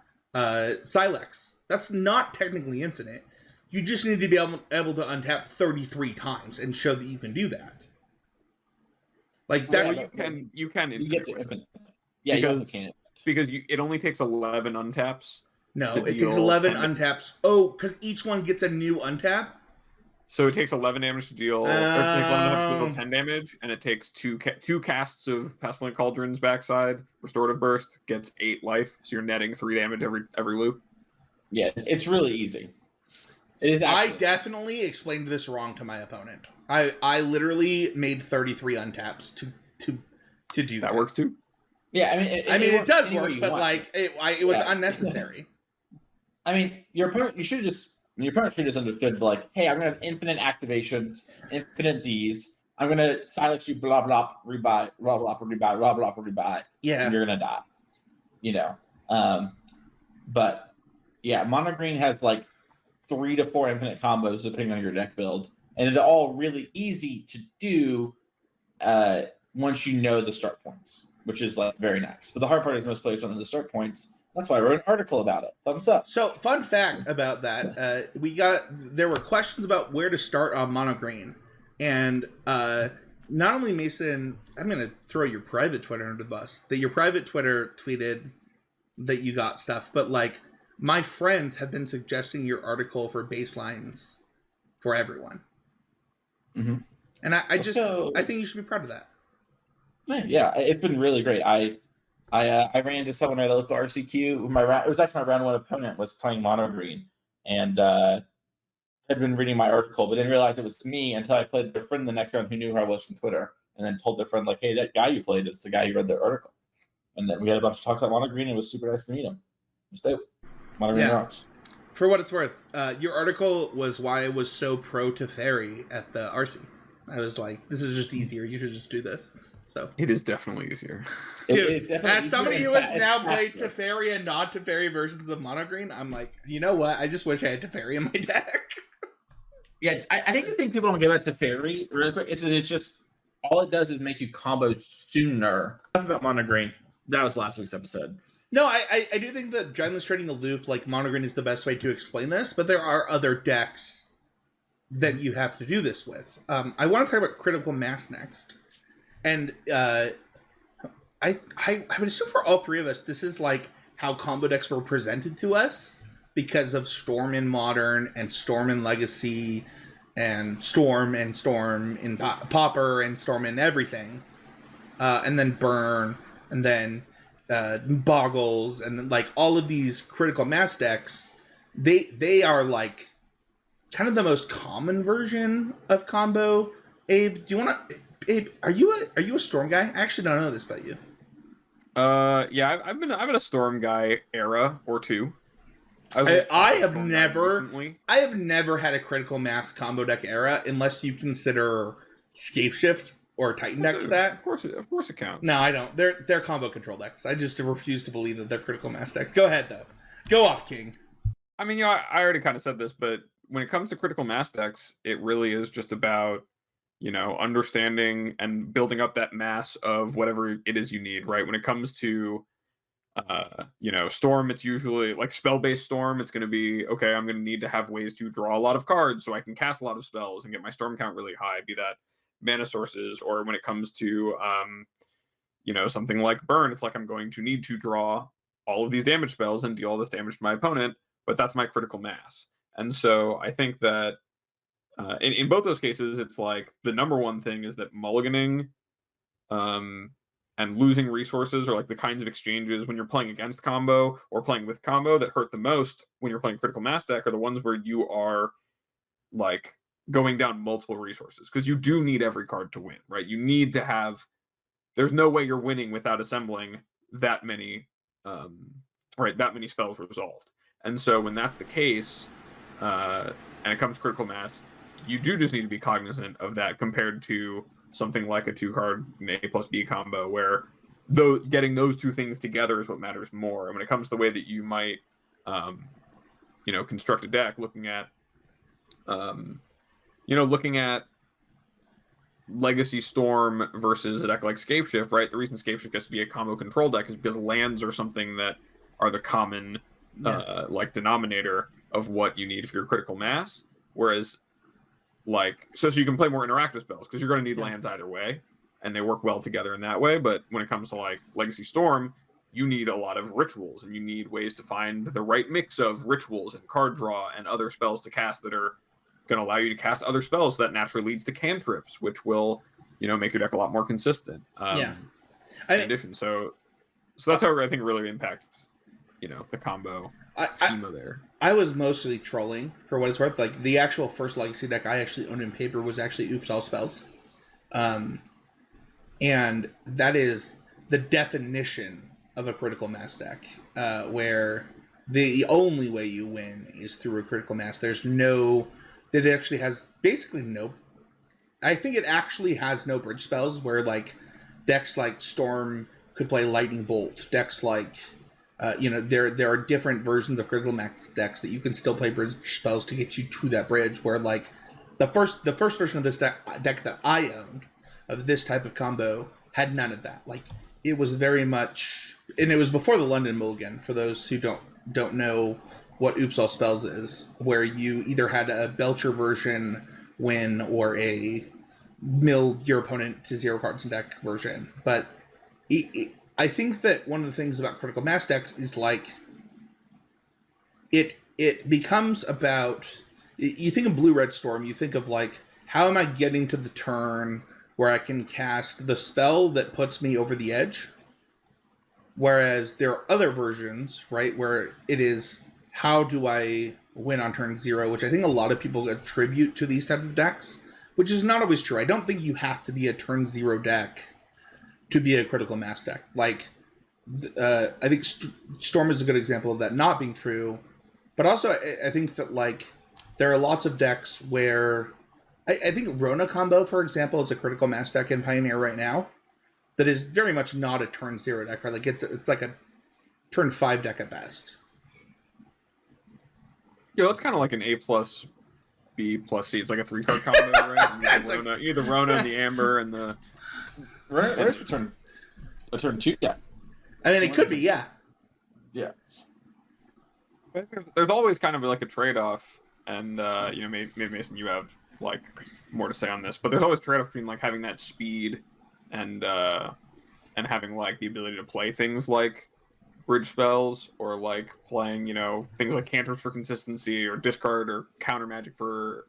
Silex, that's not technically infinite. You just need to be able to untap 33 times and show that you can do that. Like that's you can get to infinite. Yeah, you can because it only takes 11 untaps. No, it takes 11 untaps. Oh, because each one gets a new untap? So it takes 11 damage to deal, or it takes 11 damage to deal 10 damage, and it takes two casts of Pestilent Cauldron's backside. Restorative Burst gets 8 life, so you're netting 3 damage every loop. Yeah, it's really easy. It is. I definitely explained this wrong to my opponent. I literally made 33 untaps to do that. That works too. Yeah, I mean, it does work, but like it was unnecessary. I mean, your opponent should have just understood, like, hey, I'm gonna have infinite activations, infinite Ds. I'm gonna silence you, blah blah, rebuy, blah blah, rebuy, blah blah, rebuy. Yeah, and you're gonna die. But yeah, mono green has like 3 to 4 infinite combos depending on your deck build, and they're all really easy to do once you know the start points, which is like very nice. But the hard part is most players don't know the start points. That's why I wrote an article about it. Thumbs up. So, fun fact about that: there were questions about where to start on mono green, and not only Mason, I'm going to throw your private Twitter under the bus. That your private Twitter tweeted that you got stuff, but like my friends have been suggesting your article for baselines for everyone, and I think you should be proud of that. Yeah, it's been really great. I ran into someone at a local RCQ. It was actually my round one opponent was playing mono green, and had been reading my article, but didn't realize it was me until I played their friend the next round who knew who I was from Twitter, and then told their friend like, "Hey, that guy you played is the guy who read their article." And then we had a bunch of talks about mono green, and it was super nice to meet him. Just dope. Mono green rocks. For what it's worth, your article was why I was so pro Teferi at the RC. I was like, this is just easier. You should just do this. So it is definitely easier. Dude, as somebody who has now played Teferi and not Teferi versions of mono green, I'm like, you know what? I just wish I had Teferi in my deck. Yeah, I think the thing people don't get about Teferi really quick is that it's just all it does is make you combo sooner. Enough about mono green. That was last week's episode. No, I do think that demonstrating the loop like mono green is the best way to explain this, but there are other decks that you have to do this with. I want to talk about critical mass next. And I would assume for all three of us, this is like how combo decks were presented to us because of Storm in Modern and Storm in Legacy and Storm in Pauper and Storm in everything. And then Burn and then Boggles and then, like all of these critical mass decks, they are like kind of the most common version of combo. Abe, do you want to... Abe, are you a Storm guy? I actually don't know this about you. Yeah, I've been a Storm guy era or two. I have never had a critical mass combo deck era unless you consider Scape Shift or Titan decks that. Of course it counts. No, I don't. They're combo control decks. I just refuse to believe that they're critical mass decks. Go ahead though. Go off, King. I mean, I already kind of said this, but when it comes to critical mass decks, it really is just about understanding and building up that mass of whatever it is you need, right? When it comes to, Storm, it's usually like spell-based Storm. It's going to be, okay, I'm going to need to have ways to draw a lot of cards so I can cast a lot of spells and get my Storm count really high, be that mana sources, or when it comes to, something like Burn, it's like I'm going to need to draw all of these damage spells and deal all this damage to my opponent, but that's my critical mass. And so I think that in both those cases, it's like the number one thing is that mulliganing and losing resources are like the kinds of exchanges when you're playing against combo or playing with combo that hurt the most when you're playing critical mass deck are the ones where you are like going down multiple resources, because you do need every card to win, right? You need to have, there's no way you're winning without assembling that many spells resolved. And so when that's the case, and it comes to critical mass, you do just need to be cognizant of that compared to something like a 2-card A plus B combo, where getting those two things together is what matters more. And when it comes to the way that you might, construct a deck, looking at Legacy Storm versus a deck like Scapeshift, right? The reason Scapeshift gets to be a combo control deck is because lands are something that are the common denominator of what you need for your critical mass. Whereas so you can play more interactive spells because you're going to need lands either way, and they work well together in that way. But when it comes to like Legacy Storm, you need a lot of rituals, and you need ways to find the right mix of rituals and card draw and other spells to cast that are going to allow you to cast other spells. So that naturally leads to cantrips, which will, make your deck a lot more consistent. In addition, so that's how I think it really impacts, the combo schema there. I was mostly trolling for what it's worth. Like the actual first Legacy deck I actually owned in paper was actually Oops All Spells. And that is the definition of a critical mass deck, where the only way you win is through a critical mass. It actually has basically no, I think it actually has no bridge spells, where like decks like Storm could play Lightning Bolt, decks like there are different versions of critical mass decks that you can still play bridge spells to get you to that bridge, where like the first version of this deck that I owned of this type of combo had none of that. Like, it was very much, and it was before the London Mulligan. For those who don't know what Oops All Spells is, where you either had a Belcher version win or a mill your opponent to 0 cards in deck version. But I think that one of the things about critical mass decks is like it becomes about, you think of Blue Red Storm, you think of like, how am I getting to the turn where I can cast the spell that puts me over the edge? Whereas there are other versions, right, where it is, how do I win on turn 0, which I think a lot of people attribute to these types of decks, which is not always true. I don't think you have to be a turn 0 deck to be a critical mass deck. Like, I think Storm is a good example of that not being true. But also, I think that, like, there are lots of decks where... I think Rona combo, for example, is a critical mass deck in Pioneer right now that is very much not a turn 0 deck. Right? Like, it's like a turn 5 deck at best. Yeah, that's kind of like an A plus B plus C. It's like a 3-card combo, right? You're the Rona, the Amber, and the... Right? Where's a turn 2? Yeah. I mean, it could be, yeah. Yeah. There's always kind of like a trade-off, and maybe Mason, you have like more to say on this, but there's always a trade-off between like having that speed and having like the ability to play things like bridge spells, or like playing things like canters for consistency, or discard or counter magic for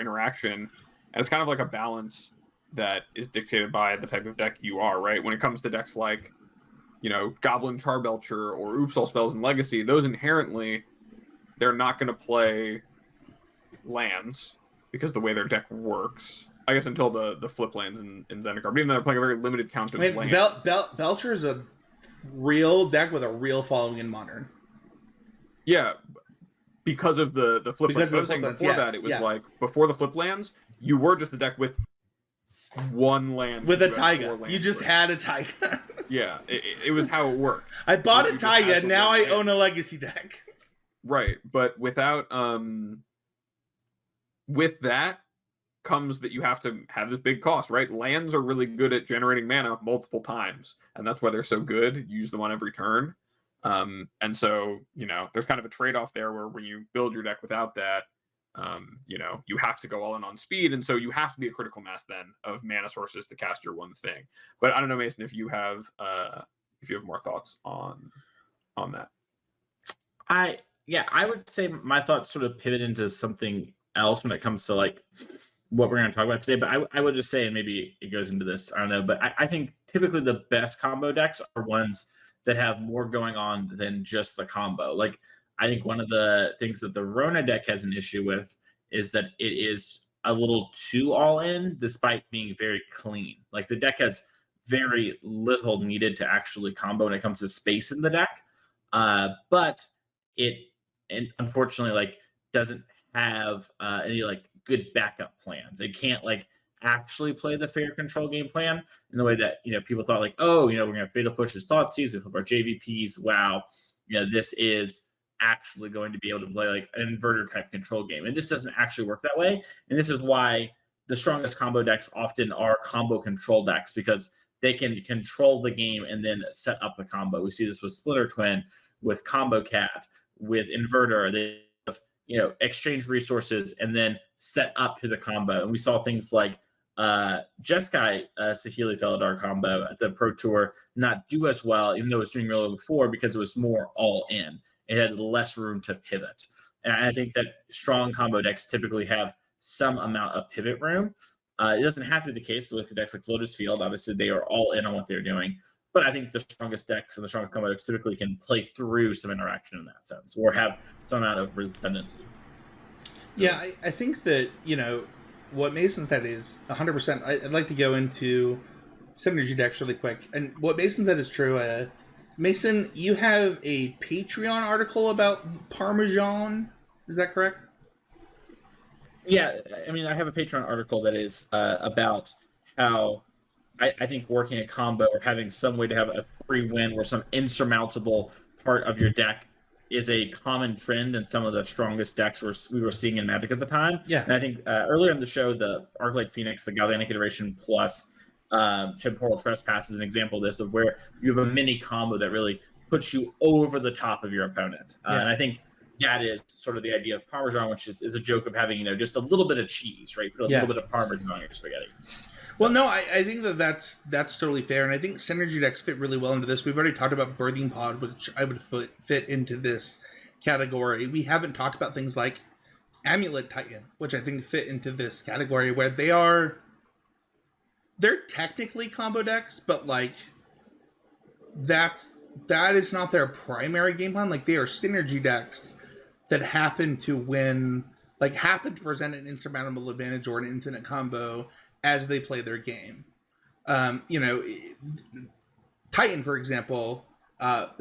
interaction. And it's kind of like a balance that is dictated by the type of deck you are, right? When it comes to decks like Goblin Charbelcher or Oops All Spells in Legacy, those inherently, they're not going to play lands because the way their deck works. I guess until the flip lands in Zendikar. But even though they're playing a very limited count of lands. Belcher is a real deck with a real following in Modern. Yeah, because of the flip lands. Before that, it was like, before the flip lands, you were just a deck with one land. With a Taiga. You just had a Taiga. Yeah, it was how it worked. I bought a Taiga, and now I own a Legacy deck. Right, but without with that comes that you have to have this big cost, right? Lands are really good at generating mana multiple times, and that's why they're so good. You use them on every turn. And so, there's kind of a trade-off there where when you build your deck without that, you have to go all in on speed, and so you have to be a critical mass then of mana sources to cast your one thing. But I don't know, Mason, if you have more thoughts on that. I would say my thoughts sort of pivot into something else when it comes to like what we're going to talk about today. But I would just say, and maybe it goes into this, I don't know, but I think typically the best combo decks are ones that have more going on than just the combo. Like, I think one of the things that the Rona deck has an issue with is that it is a little too all in, despite being very clean. Like, the deck has very little needed to actually combo when it comes to space in the deck. But it, and unfortunately, like, doesn't have any like good backup plans. It can't like actually play the fair control game plan in the way that people thought, like, oh, we're gonna Fatal Push his Thoughtseize, we flip our JVPs. Wow, this is actually going to be able to play like an inverter type control game. And this doesn't actually work that way. And this is why the strongest combo decks often are combo control decks, because they can control the game and then set up the combo. We see this with Splitter Twin, with Combo Cat, with Inverter. They exchange resources and then set up to the combo. And we saw things like Jeskai Saheeli Felidar combo at the Pro Tour not do as well, even though it was doing really well before, because it was more all in. It had less room to pivot. And I think that strong combo decks typically have some amount of pivot room. It doesn't have to be the case with decks like Lotus Field. Obviously, they are all in on what they're doing. But I think the strongest decks and the strongest combo decks typically can play through some interaction in that sense, or have some amount of redundancy. Yeah, I think that, what Mason said is 100%. I'd like to go into synergy decks really quick. And what Mason said is true. Mason, you have a Patreon article about Parmesan. Is that correct? Yeah, I mean, I have a Patreon article that is about how I think working a combo or having some way to have a free win or some insurmountable part of your deck is a common trend in some of the strongest decks we were seeing in Magic at the time. Yeah. And I think earlier in the show, the Archetype Phoenix, the Galvanic Iteration Plus Temporal Trespass is an example of this, of where you have a mini combo that really puts you over the top of your opponent. And I think that is sort of the idea of Parmesan, which is a joke of having, just a little bit of cheese, right? Put a little bit of Parmesan on your spaghetti. Well, no, I think that's totally fair, and I think synergy decks fit really well into this. We've already talked about Birthing Pod, which I would fit into this category. We haven't talked about things like Amulet Titan, which I think fit into this category, where they're technically combo decks, but like that is not their primary game plan. Like, they are synergy decks that happen to present an insurmountable advantage or an infinite combo as they play their game. Titan, for example,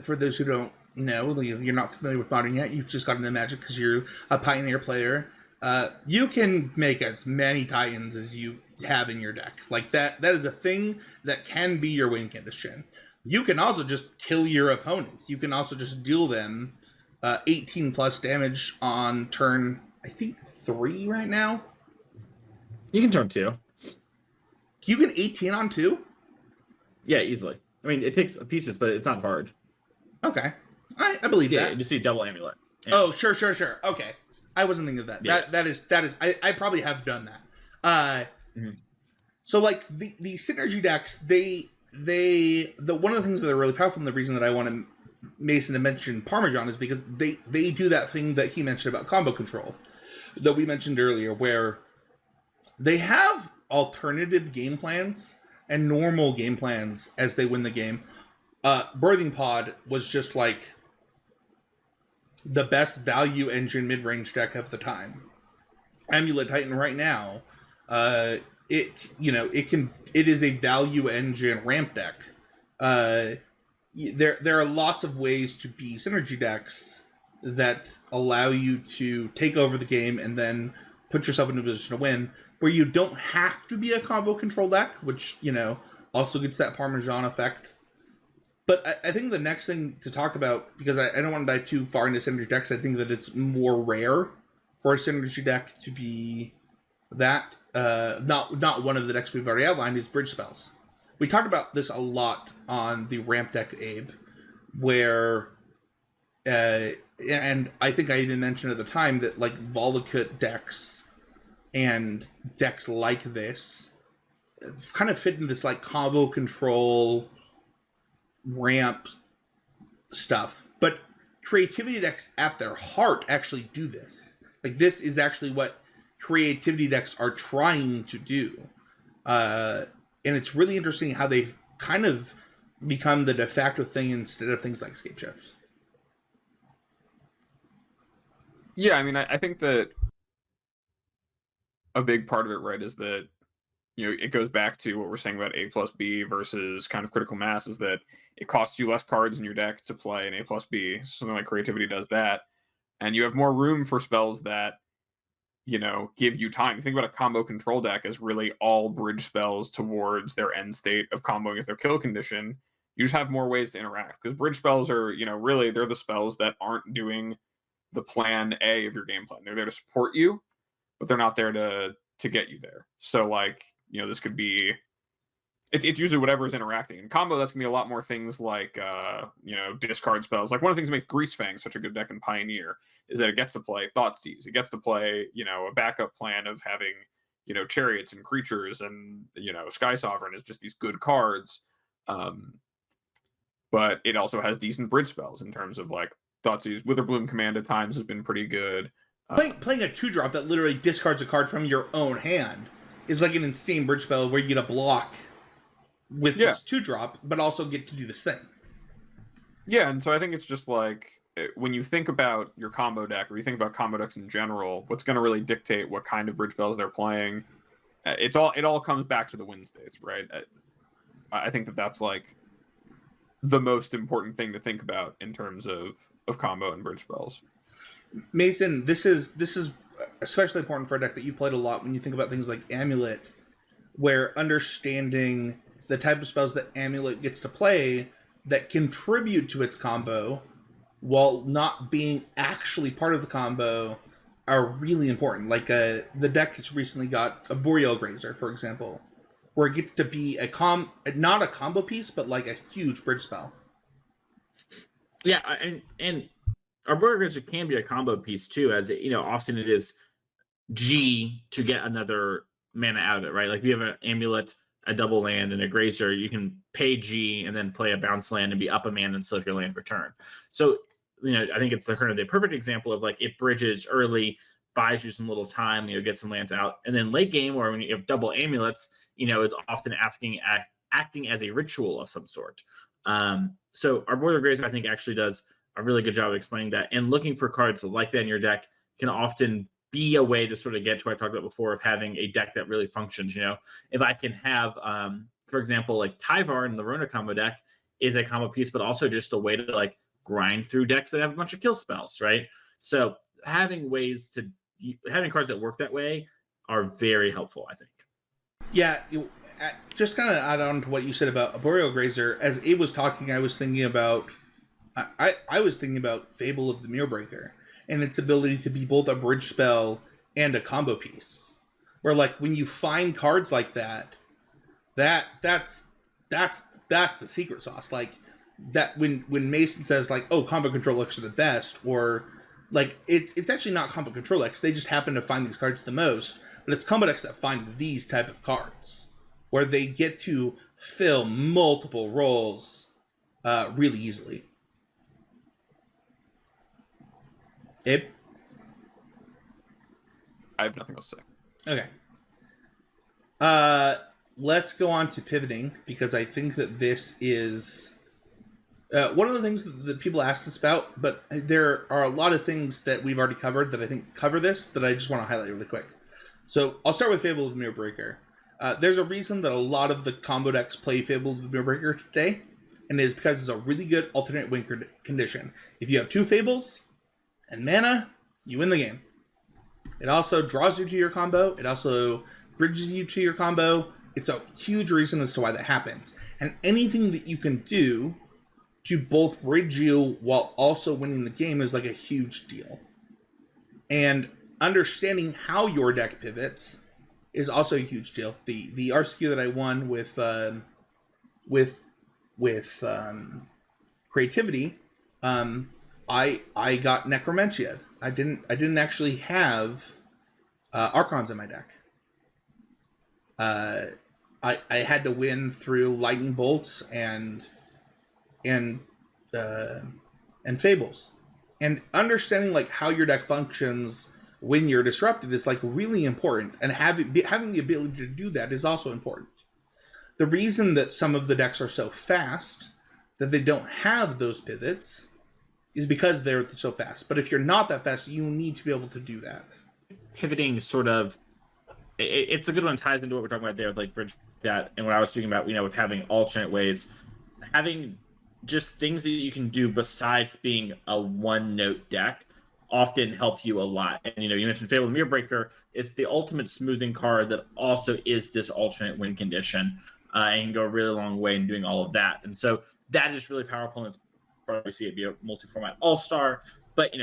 for those who don't know, you're not familiar with Modern yet, you just got into Magic because you're a Pioneer player, you can make as many Titans as you have in your deck. Like, that is a thing that can be your win condition. You can also just kill your opponent. You can also just deal them 18 plus damage on turn, I think, 3 right now. You can turn 2. You can 18 on 2? Yeah, easily. I mean, it takes pieces, but it's not hard. Okay. I believe that. Yeah, you just see double amulet. Yeah. Oh, sure. Okay. I wasn't thinking of that. Yeah. That is I probably have done that. So like the synergy decks, the one of the things that are really powerful, and the reason that I wanted Mason to mention Parmesan is because they do that thing that he mentioned about combo control that we mentioned earlier, where they have alternative game plans and normal game plans as they win the game. Birthing Pod was just like the best value engine mid-range deck of the time. Amulet Titan right now, it is a value engine ramp deck. There are lots of ways to be synergy decks that allow you to take over the game and then put yourself in a position to win, where you don't have to be a combo control deck, which, also gets that Parmesan effect. But I think the next thing to talk about, because I don't want to dive too far into synergy decks, I think that it's more rare for a synergy deck to be that. Not one of the decks we've already outlined is bridge spells. We talked about this a lot on the ramp deck, Abe, where, and I think I even mentioned at the time that like Volakut decks and decks like this kind of fit into this like combo control ramp stuff, but creativity decks at their heart actually do this. Like, this is actually what creativity decks are trying to do, and it's really interesting how they've kind of become the de facto thing instead of things like Scape Shift. Yeah, I mean, I think that a big part of it, right, is that, it goes back to what we're saying about A plus B versus kind of critical mass, is that it costs you less cards in your deck to play an A plus B. Something like creativity does that. And you have more room for spells that, give you time. You think about a combo control deck as really all bridge spells towards their end state of comboing as their kill condition. You just have more ways to interact, because bridge spells are, really, they're the spells that aren't doing the plan A of your game plan. They're there to support you, but they're not there to get you there. So like, this could be, it's usually whatever's interacting. In combo, that's gonna be a lot more things like, discard spells. Like, one of the things that make Grease Fang such a good deck in Pioneer is that it gets to play Thoughtseize. It gets to play, a backup plan of having, chariots and creatures, and, Sky Sovereign is just these good cards. But it also has decent bridge spells in terms of like Thoughtseize. Witherbloom Command at times has been pretty good. Playing a 2-drop that literally discards a card from your own hand is like an insane bridge spell where you get a block with this 2-drop, but also get to do this thing. Yeah, and so I think it's just like, when you think about your combo deck, or you think about combo decks in general, what's going to really dictate what kind of bridge spells they're playing, it all comes back to the win states, right? I think that's like the most important thing to think about in terms of combo and bridge spells. Mason, this is especially important for a deck that you played a lot when you think about things like Amulet, where understanding the type of spells that Amulet gets to play that contribute to its combo while not being actually part of the combo are really important. Like the deck that's recently got a Boreal Grazer, for example, where it gets to be not a combo piece, but like a huge bridge spell. Yeah, and Arboreal can be a combo piece too, as often it is G to get another mana out of it, right? Like if you have an amulet, a double land, and a grazer, you can pay G and then play a bounce land and be up a mana and slip your land for turn. So, I think it's the kind of the perfect example of like it bridges early, buys you some little time, get some lands out, and then late game, or when you have double amulets, it's often acting as a ritual of some sort. So Arboreal Grazer, I think, actually does a really good job of explaining that, and looking for cards like that in your deck can often be a way to sort of get to what I talked about before of having a deck that really functions. If I can have, for example, like Tyvar in the Rona combo deck is a combo piece, but also just a way to like grind through decks that have a bunch of kill spells, right? So having cards that work that way are very helpful, I think. Yeah, just kind of add on to what you said about Arboreal Grazer. As Abe was talking, I was thinking about I was thinking about Fable of the Mirrorbreaker and its ability to be both a bridge spell and a combo piece. Where like when you find cards like that's the secret sauce. Like that when Mason says like, oh, combo control decks are the best, or like it's actually not combo control decks. They just happen to find these cards the most, but it's combo decks that find these type of cards where they get to fill multiple roles really easily. Abe? I have nothing else to say. Okay. Let's go on to pivoting, because I think that this is one of the things that people asked us about, but there are a lot of things that we've already covered that I think cover this that I just want to highlight really quick. So I'll start with Fable of the Mirrorbreaker. There's a reason that a lot of the combo decks play Fable of the Mirrorbreaker today, and it is because it's a really good alternate win condition. If you have 2 Fables and mana, you win the game. It also draws you to your combo. It also bridges you to your combo. It's a huge reason as to why that happens. And anything that you can do to both bridge you while also winning the game is like a huge deal. And understanding how your deck pivots is also a huge deal. The RCQ that I won with creativity, I got Necromentia. I didn't actually have Archons in my deck. I had to win through Lightning Bolts and Fables. And understanding like how your deck functions when you're disrupted is like really important, and having the ability to do that is also important. The reason that some of the decks are so fast that they don't have those pivots is because they're so fast. But if you're not that fast, you need to be able to do that. Pivoting sort of, it's a good one, ties into what we're talking about there with like bridge that, and what I was speaking about, with having alternate ways, having just things that you can do besides being a one-note deck often help you a lot. And you mentioned Fable of the Mirrorbreaker is the ultimate smoothing card that also is this alternate win condition, and can go a really long way in doing all of that. And so that is really powerful, and it's probably see it be a multi-format all-star. But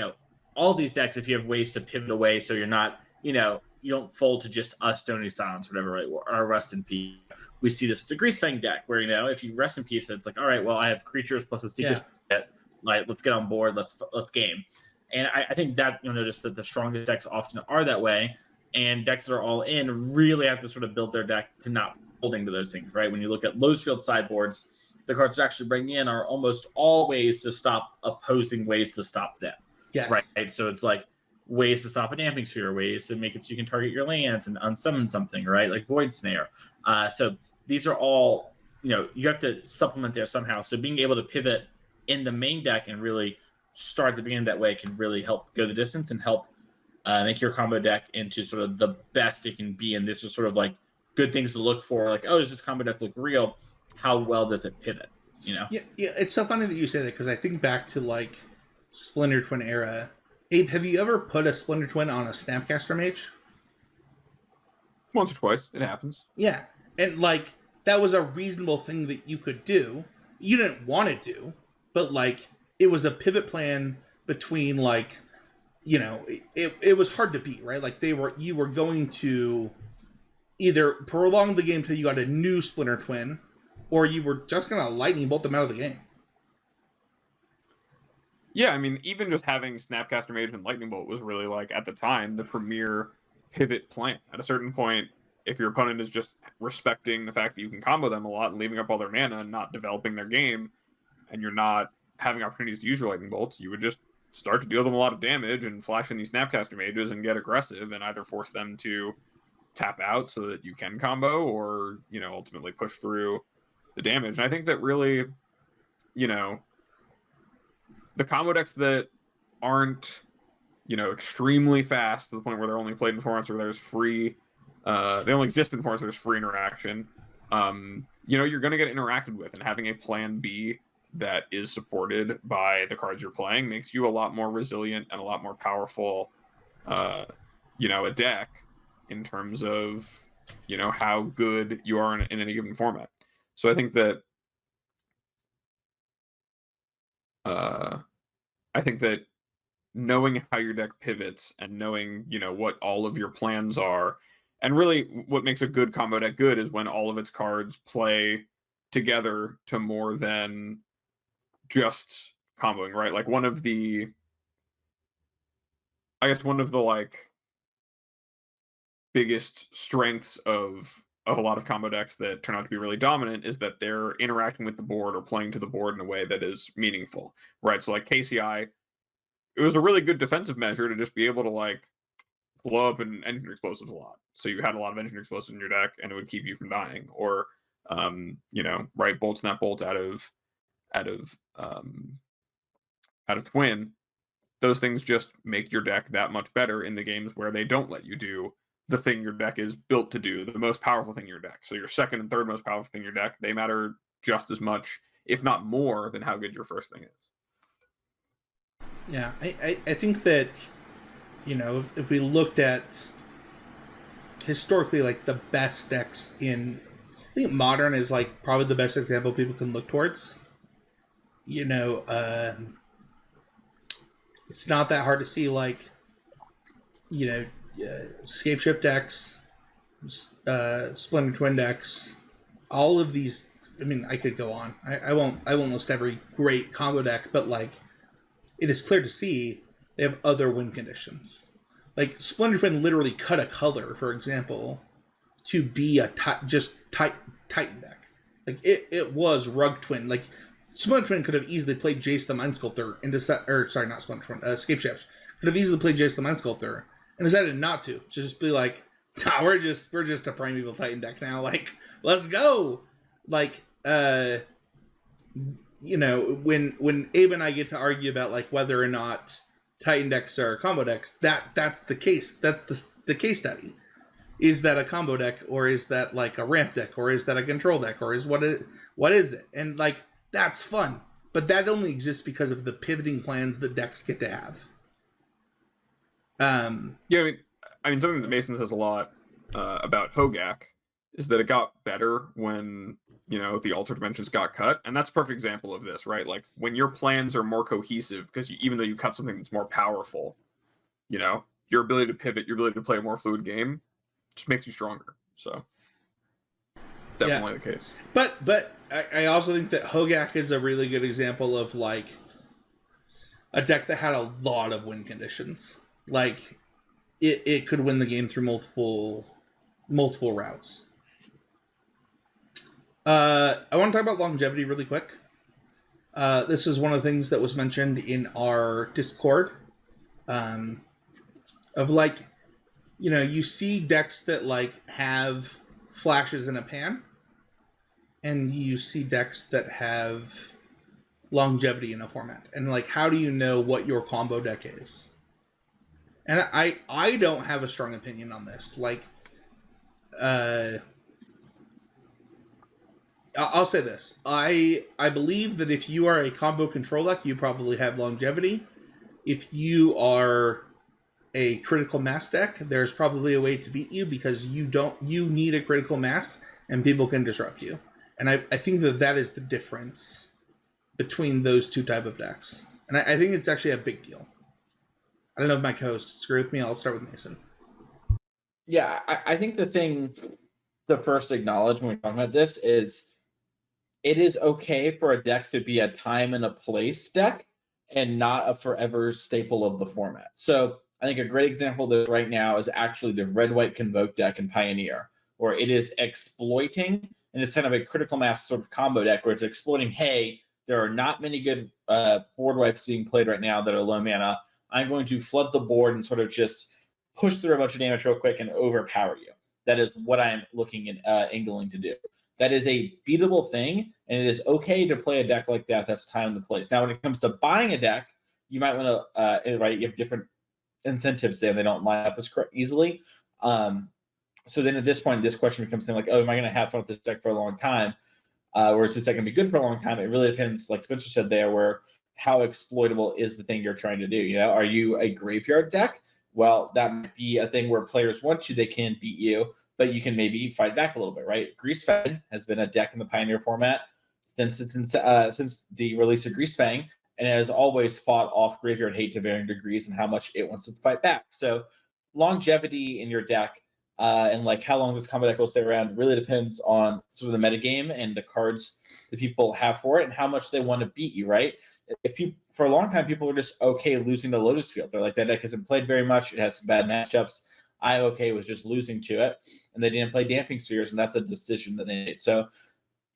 all these decks, if you have ways to pivot away so you're not, you don't fold to just a Stony Silence, whatever, right? Or Rest in Peace. We see this with the Greasefang deck, where if you Rest in Peace, then it's like, all right, well, I have creatures plus a secret. Yeah. Like, let's get on board. Let's game. And I think that you'll notice that the strongest decks often are that way, and decks that are all in really have to sort of build their deck to not holding to those things, right? When you look at Lowesfield sideboards, the cards that actually bring in are almost all ways to stop opposing ways to stop them. Yes. Right. So it's like ways to stop a Damping Sphere, ways to make it so you can target your lands and unsummon something, right? Like Void Snare. So these are all, you have to supplement there somehow. So being able to pivot in the main deck and really start at the beginning that way can really help go the distance and help make your combo deck into sort of the best it can be. And this is sort of like good things to look for. Like, oh, does this combo deck look real? How well does it pivot? Yeah. It's so funny that you say that, because I think back to like Splinter Twin era. Abe, have you ever put a Splinter Twin on a Snapcaster Mage? Once or twice, it happens. Yeah, and like that was a reasonable thing that you could do. You didn't want to do, but like it was a pivot plan between like, it was hard to beat, right? Like you were going to either prolong the game till you got a new Splinter Twin, or you were just gonna lightning bolt them out of the game. Yeah, I mean, even just having Snapcaster Mage and Lightning Bolt was really, like, at the time, the premier pivot plan. At a certain point, if your opponent is just respecting the fact that you can combo them a lot and leaving up all their mana and not developing their game, and you're not having opportunities to use your Lightning Bolts, you would just start to deal them a lot of damage and flash in these Snapcaster Mages and get aggressive and either force them to tap out so that you can combo or, you know, ultimately push through the damage. And I think that really, you know, the combo decks that aren't, you know, extremely fast to the point where they're only played in formats where there's free, they only exist in formats where there's free interaction, you know, you're going to get interacted with, and having a plan B that is supported by the cards you're playing makes you a lot more resilient and a lot more powerful, you know, a deck in terms of, you know, how good you are in any given format. So I think that knowing how your deck pivots and knowing, you know, what all of your plans are, and really what makes a good combo deck good is when all of its cards play together to more than just comboing, right? Like one of the like biggest strengths of a lot of combo decks that turn out to be really dominant is that they're interacting with the board or playing to the board in a way that is meaningful, right? So like KCI, it was a really good defensive measure to just be able to like blow up and engine explosives a lot. So you had a lot of engine explosives in your deck and it would keep you from dying. Or you know, right, bolt snap bolt out of twin. Those things just make your deck that much better in the games where they don't let you do the thing your deck is built to do, the most powerful thing in your deck. So your second and third most powerful thing in your deck, they matter just as much, if not more, than how good your first thing is. Yeah, I think that, you know, if we looked at historically, like, the best decks in, I think Modern is, like, probably the best example people can look towards. You know, it's not that hard to see, like, you know, Scapeshift decks, Splinter Twin decks, all of these. I mean, I could go on. I won't list every great combo deck, but like, it is clear to see they have other win conditions. Like Splinter Twin literally cut a color, for example, to be a Titan deck. Like it was Rug Twin. Like Splinter Twin could have easily played Jace the Mind Sculptor into not Splinter Twin. Scapeshift could have easily played Jace the Mind Sculptor and decided not to just be like, nah, we're just a Primeval Titan deck now. Like, let's go. Like, you know, when Abe and I get to argue about like whether or not Titan decks are combo decks, that's the case. That's the case study. Is that a combo deck, or is that like a ramp deck, or is that a control deck, or what is it? And like, that's fun, but that only exists because of the pivoting plans that decks get to have. Yeah, I mean, something that Mason says a lot about Hogak is that it got better when, you know, the Alter Dimensions got cut, and that's a perfect example of this, right? Like when your plans are more cohesive, because even though you cut something that's more powerful, you know, your ability to pivot, your ability to play a more fluid game, just makes you stronger. So it's definitely the case. But I also think that Hogak is a really good example of like a deck that had a lot of win conditions. Like it could win the game through multiple routes. I want to talk about longevity really quick. This is one of the things that was mentioned in our Discord. Of like, you know, you see decks that like have flashes in a pan, and you see decks that have longevity in a format. And like, how do you know what your combo deck is? And I don't have a strong opinion on this. Like, I'll say this. I believe that if you are a combo control deck, you probably have longevity. If you are a critical mass deck, there's probably a way to beat you because you need a critical mass and people can disrupt you. And I think that is the difference between those two type of decks. And I think it's actually a big deal. I don't know if my co-hosts agree with me. I'll start with Mason. Yeah, I think the thing to first acknowledge when we're talking about this is it is okay for a deck to be a time and a place deck and not a forever staple of the format. So I think a great example of this right now is actually the red-white Convoke deck in Pioneer, where it is exploiting, and it's kind of a critical mass sort of combo deck where it's exploiting, hey, there are not many good board wipes being played right now that are low mana. I'm going to flood the board and sort of just push through a bunch of damage real quick and overpower you. That is what I'm looking at angling to do. That is a beatable thing, and it is okay to play a deck like that that's time and place. Now, when it comes to buying a deck, you might want to, right, you have different incentives there. They don't line up as easily. So then at this point, this question becomes something like, oh, am I going to have fun with this deck for a long time? Or is this deck going to be good for a long time? It really depends, like Spencer said there, where how exploitable is the thing you're trying to do? You know, are you a graveyard deck? Well, that might be a thing where players want you, they can beat you, but you can maybe fight back a little bit, right? Greasefang has been a deck in the Pioneer format since the release of Greasefang, and it has always fought off graveyard hate to varying degrees and how much it wants to fight back. So longevity in your deck and like how long this combo deck will stay around really depends on sort of the metagame and the cards that people have for it and how much they want to beat you, right? If you for a long time, people were just okay losing to Lotus Field. They're like, that deck hasn't played very much. It has some bad matchups. I'm okay with just losing to it. And they didn't play Damping Spheres, and that's a decision that they made. So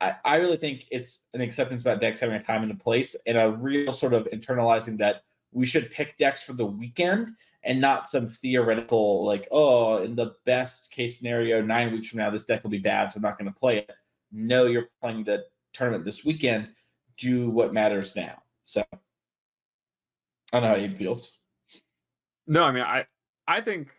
I really think it's an acceptance about decks having a time and a place and a real sort of internalizing that we should pick decks for the weekend and not some theoretical, like, oh, in the best case scenario, 9 weeks from now, this deck will be bad, so I'm not going to play it. No, you're playing the tournament this weekend. Do what matters now. So I don't know how Abe feels. No, I mean, I think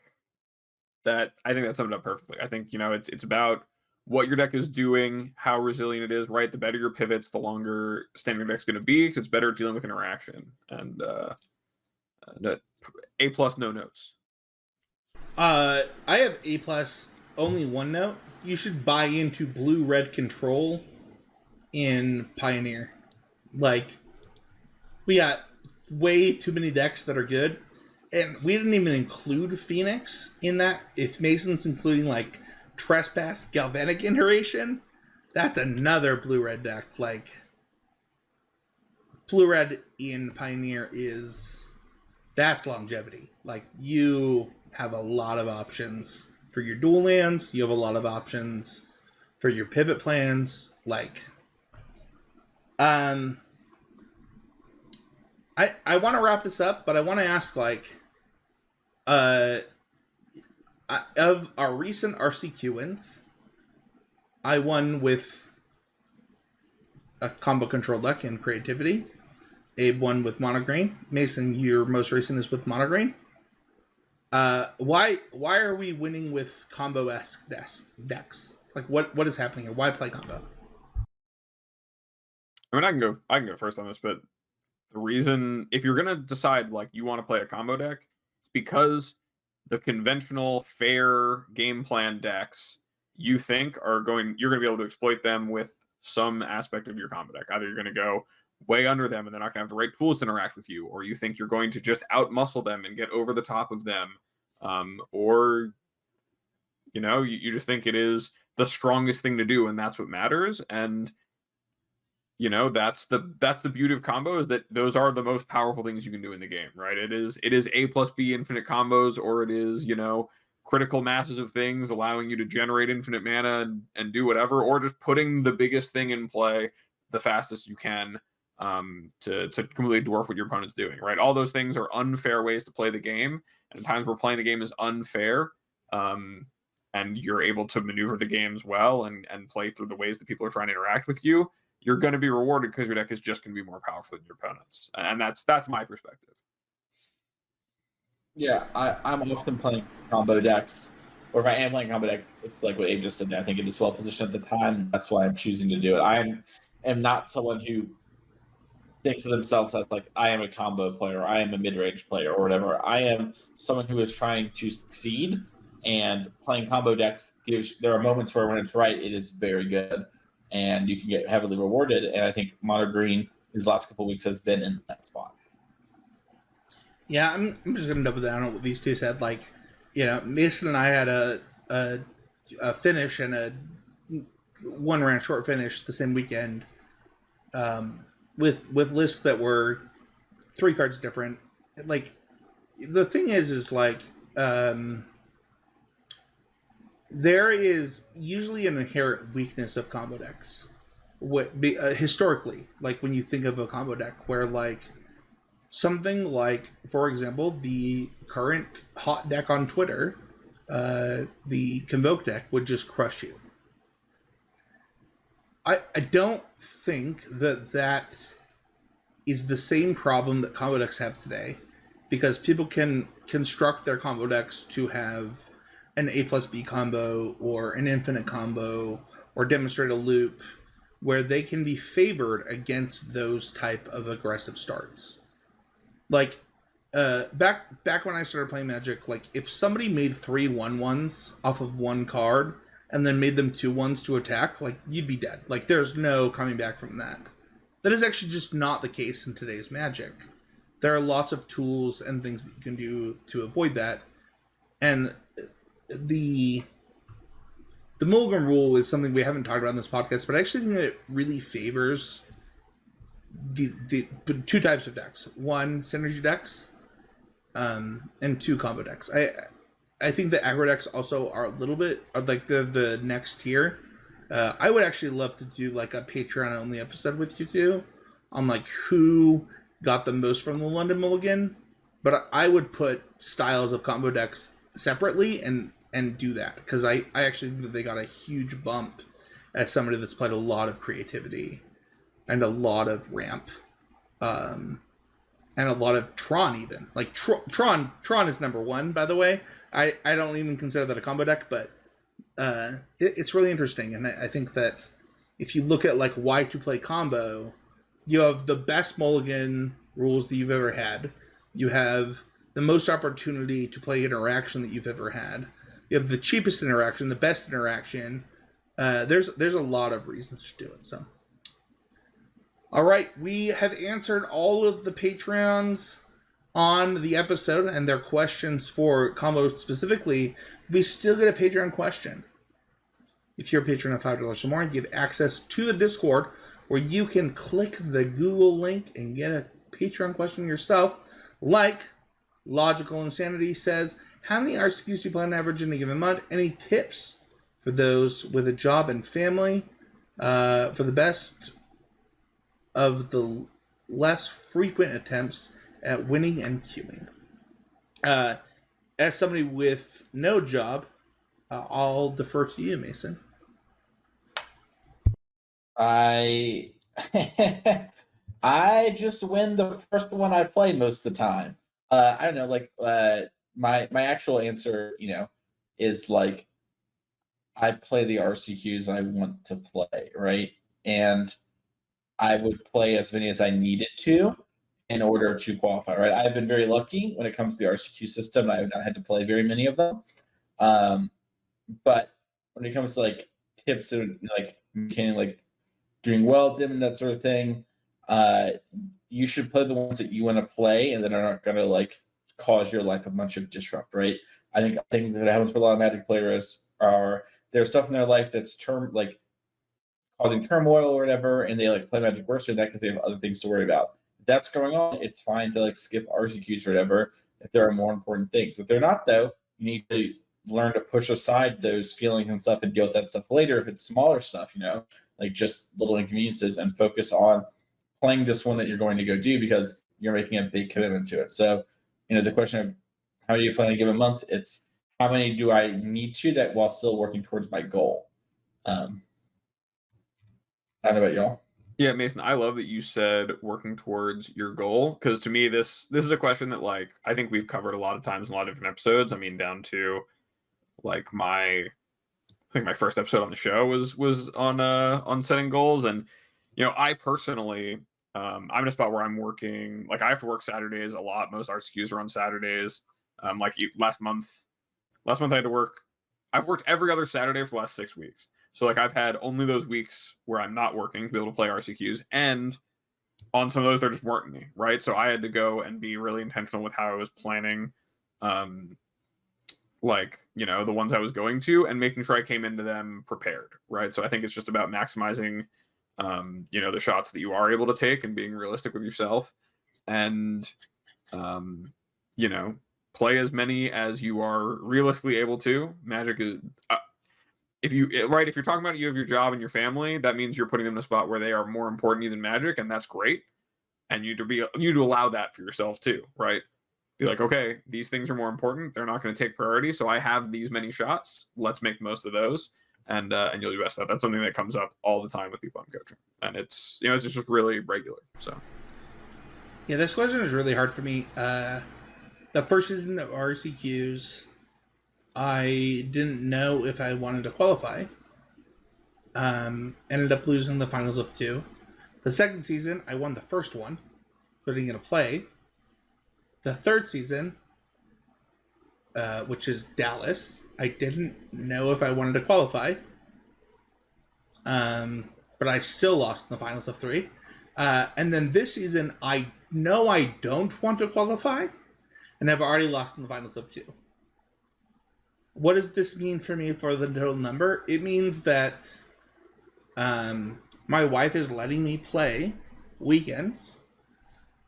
that summed it up perfectly. I think, you know, it's about what your deck is doing, how resilient it is, right? The better your pivots, the longer standard deck's going to be because it's better at dealing with interaction. And A+, no notes. I have A+, only one note. You should buy into blue-red control in Pioneer. Like, we got way too many decks that are good. And we didn't even include Phoenix in that. If Mason's including, like, Trespass, Galvanic Iteration, that's another blue-red deck. Like, blue-red in Pioneer that's longevity. Like, you have a lot of options for your dual lands. You have a lot of options for your pivot plans. Like, I want to wrap this up, but I want to ask, like, of our recent RCQ wins, I won with a combo control deck and creativity. Abe won with Monograin. Mason, your most recent is with Monograin. Why are we winning with combo-esque decks? Like, what is happening here? Why play combo? I mean, I can go first on this, but the reason, if you're gonna decide like you want to play a combo deck, it's because the conventional fair game plan decks you think you're gonna be able to exploit them with some aspect of your combo deck. Either you're gonna go way under them and they're not gonna have the right tools to interact with you, or you think you're going to just outmuscle them and get over the top of them, or you know, you just think it is the strongest thing to do and that's what matters. And you know, that's the beauty of combo, is that those are the most powerful things you can do in the game, right? It is A+B infinite combos, or it is, you know, critical masses of things allowing you to generate infinite mana and do whatever, or just putting the biggest thing in play the fastest you can to completely dwarf what your opponent's doing, right? All those things are unfair ways to play the game, and at times where playing the game is unfair, and you're able to maneuver the games well and play through the ways that people are trying to interact with you, you're going to be rewarded because your deck is just going to be more powerful than your opponents. And that's my perspective. Yeah, I'm often playing combo decks, or if I am playing combo deck, it's like what Abe just said. I think it is well positioned at the time. That's why I'm choosing to do it. I am not someone who thinks of themselves as like, I am a combo player, I am a mid-range player, or whatever. I am someone who is trying to succeed, and playing combo decks there are moments where when it's right, it is very good, and you can get heavily rewarded. And I think Mono Green these last couple of weeks has been in that spot. Yeah, I'm just gonna double down on what these two said. Like, you know, Mason and I had a finish and a one round short finish the same weekend, with lists that were 3 cards different. Like, the thing is like, there is usually an inherent weakness of combo decks. Historically, like when you think of a combo deck, where like something like, for example, the current hot deck on Twitter, the Convoke deck, would just crush you. I don't think that is the same problem that combo decks have today, because people can construct their combo decks to have an A plus B combo or an infinite combo or demonstrate a loop where they can be favored against those type of aggressive starts. Like, back when I started playing Magic, like if somebody made 3 1/1s off of one card and then made them 2/1s to attack, like you'd be dead. Like there's no coming back from that. That is actually just not the case in today's Magic. There are lots of tools and things that you can do to avoid that. And the Mulligan rule is something we haven't talked about in this podcast, but I actually think that it really favors the 2 types of decks. 1, synergy decks, and 2, combo decks. I think the aggro decks also are a little bit are like the next tier. I would actually love to do like a Patreon only episode with you two on like who got the most from the London Mulligan, but I would put styles of combo decks separately and do that, because I actually think that they got a huge bump as somebody that's played a lot of creativity and a lot of ramp, and a lot of Tron. Even like Tron is number 1, by the way. I don't even consider that a combo deck, but it's really interesting. And I think that if you look at like why to play combo, you have the best mulligan rules that you've ever had. You have the most opportunity to play interaction that you've ever had. You have the cheapest interaction, the best interaction. There's a lot of reasons to do it. So, all right, we have answered all of the Patreons on the episode and their questions for combo specifically. We still get a Patreon question. If you're a patron of $5 or more, you get access to the Discord, where you can click the Google link and get a Patreon question yourself. Like Logical Insanity says, how many RCQs do you plan on average in a given month? Any tips for those with a job and family, for the best of the less frequent attempts at winning and queuing? As somebody with no job, I'll defer to you, Mason. I just win the first one I play most of the time. I don't know, like my actual answer, is like I play the RCQs I want to play, right? And I would play as many as I needed to in order to qualify, right? I've been very lucky when it comes to the RCQ system. I have not had to play very many of them. But when it comes to like tips and like maintaining, like doing well at them and that sort of thing, you should play the ones that you want to play and that are not going to like cause your life a bunch of disrupt, right? I think that happens for a lot of Magic players are there's stuff in their life that's like causing turmoil or whatever, and they like play Magic worse than that because they have other things to worry about. If that's going on, it's fine to like skip RCQs or whatever if there are more important things. If they're not, though, you need to learn to push aside those feelings and stuff and deal with that stuff later if it's smaller stuff, like just little inconveniences, and focus on playing this one that you're going to go do because you're making a big commitment to it. So, the question of how do you play in a given month, it's how many do I need to that while still working towards my goal. I don't know about y'all. Yeah, Mason, I love that you said working towards your goal, because to me, this is a question that like I think we've covered a lot of times in a lot of different episodes. I mean, down to like I think my first episode on the show was on setting goals, and I personally, I'm in a spot where I'm working, like I have to work Saturdays a lot. Most RCQs are on Saturdays. Like last month I had to work. I've worked every other Saturday for the last 6 weeks. So like I've had only those weeks where I'm not working to be able to play RCQs, and on some of those there just weren't any, right? So I had to go and be really intentional with how I was planning like, you know, the ones I was going to, and making sure I came into them prepared, right? So I think it's just about maximizing, you know, the shots that you are able to take and being realistic with yourself, and you know, play as many as you are realistically able to. Magic is if you're talking about it, you have your job and your family, that means you're putting them in a spot where they are more important than Magic, and that's great. And you to allow that for yourself too, right? Be like, okay, these things are more important. They're not going to take priority, so I have these many shots. Let's make most of those, and you'll do best. That's something that comes up all the time with people I'm coaching, and it's, you know, it's just really regular. So yeah, this question is really hard for me. The first season of RCQs, I didn't know if I wanted to qualify. Ended up losing the finals of 2. The second season, I won the first one, putting in a play. The third season, which is Dallas, I didn't know if I wanted to qualify. But I still lost in the finals of 3. And then this season, I know I don't want to qualify, and I've already lost in the finals of 2. What does this mean for me for the total number? It means that my wife is letting me play weekends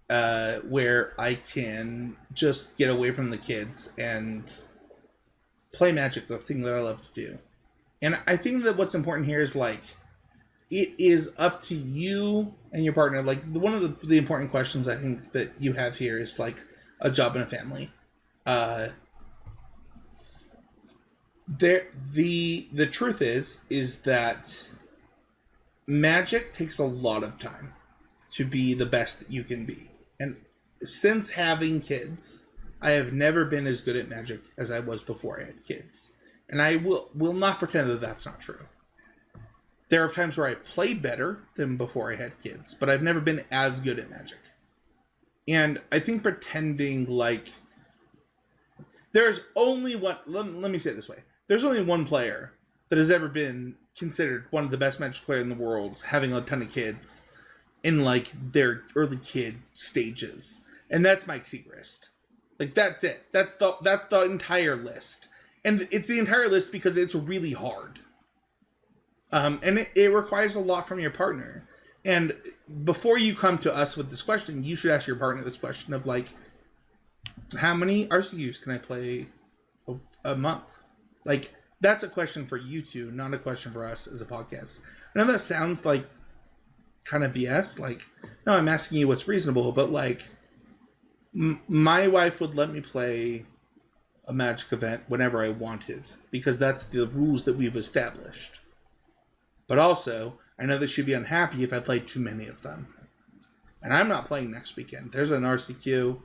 where I can just get away from the kids and play Magic, the thing that I love to do. And I think that what's important here is, like, it is up to you and your partner. Like, one of the important questions I think that you have here is, like, a job and a family. The truth is that Magic takes a lot of time to be the best that you can be. And since having kids, I have never been as good at Magic as I was before I had kids. And I will not pretend that that's not true. There are times where I've played better than before I had kids, but I've never been as good at Magic. And I think pretending like there's only one, let me say it this way. There's only one player that has ever been considered one of the best Magic players in the world, having a ton of kids in, like, their early kid stages. And that's Mike Segrist. Like, that's it. That's the entire list. And it's the entire list because it's really hard. And it requires a lot from your partner. And before you come to us with this question, you should ask your partner this question of, like, how many RCUs can I play a month? Like, that's a question for you two, not a question for us as a podcast. I know that sounds like kind of BS. Like, no, I'm asking you what's reasonable, but, like, my wife would let me play a Magic event whenever I wanted, because that's the rules that we've established. But also, I know that she'd be unhappy if I played too many of them. And I'm not playing next weekend. There's an RCQ.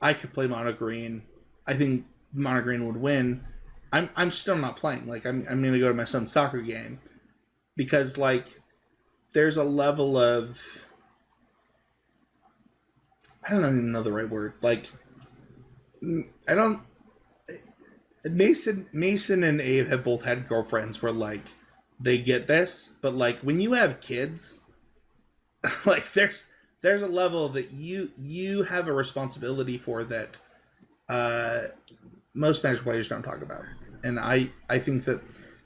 I could play Mono Green. I think Mono Green would win. I'm still not playing. Like, I'm going to go to my son's soccer game. Because, like, there's a level of... I don't even know the right word. Like, I don't... Mason and Abe have both had girlfriends where, like, they get this, but, like, when you have kids, like, there's a level that you have a responsibility for that most Magic players don't talk about. And I think that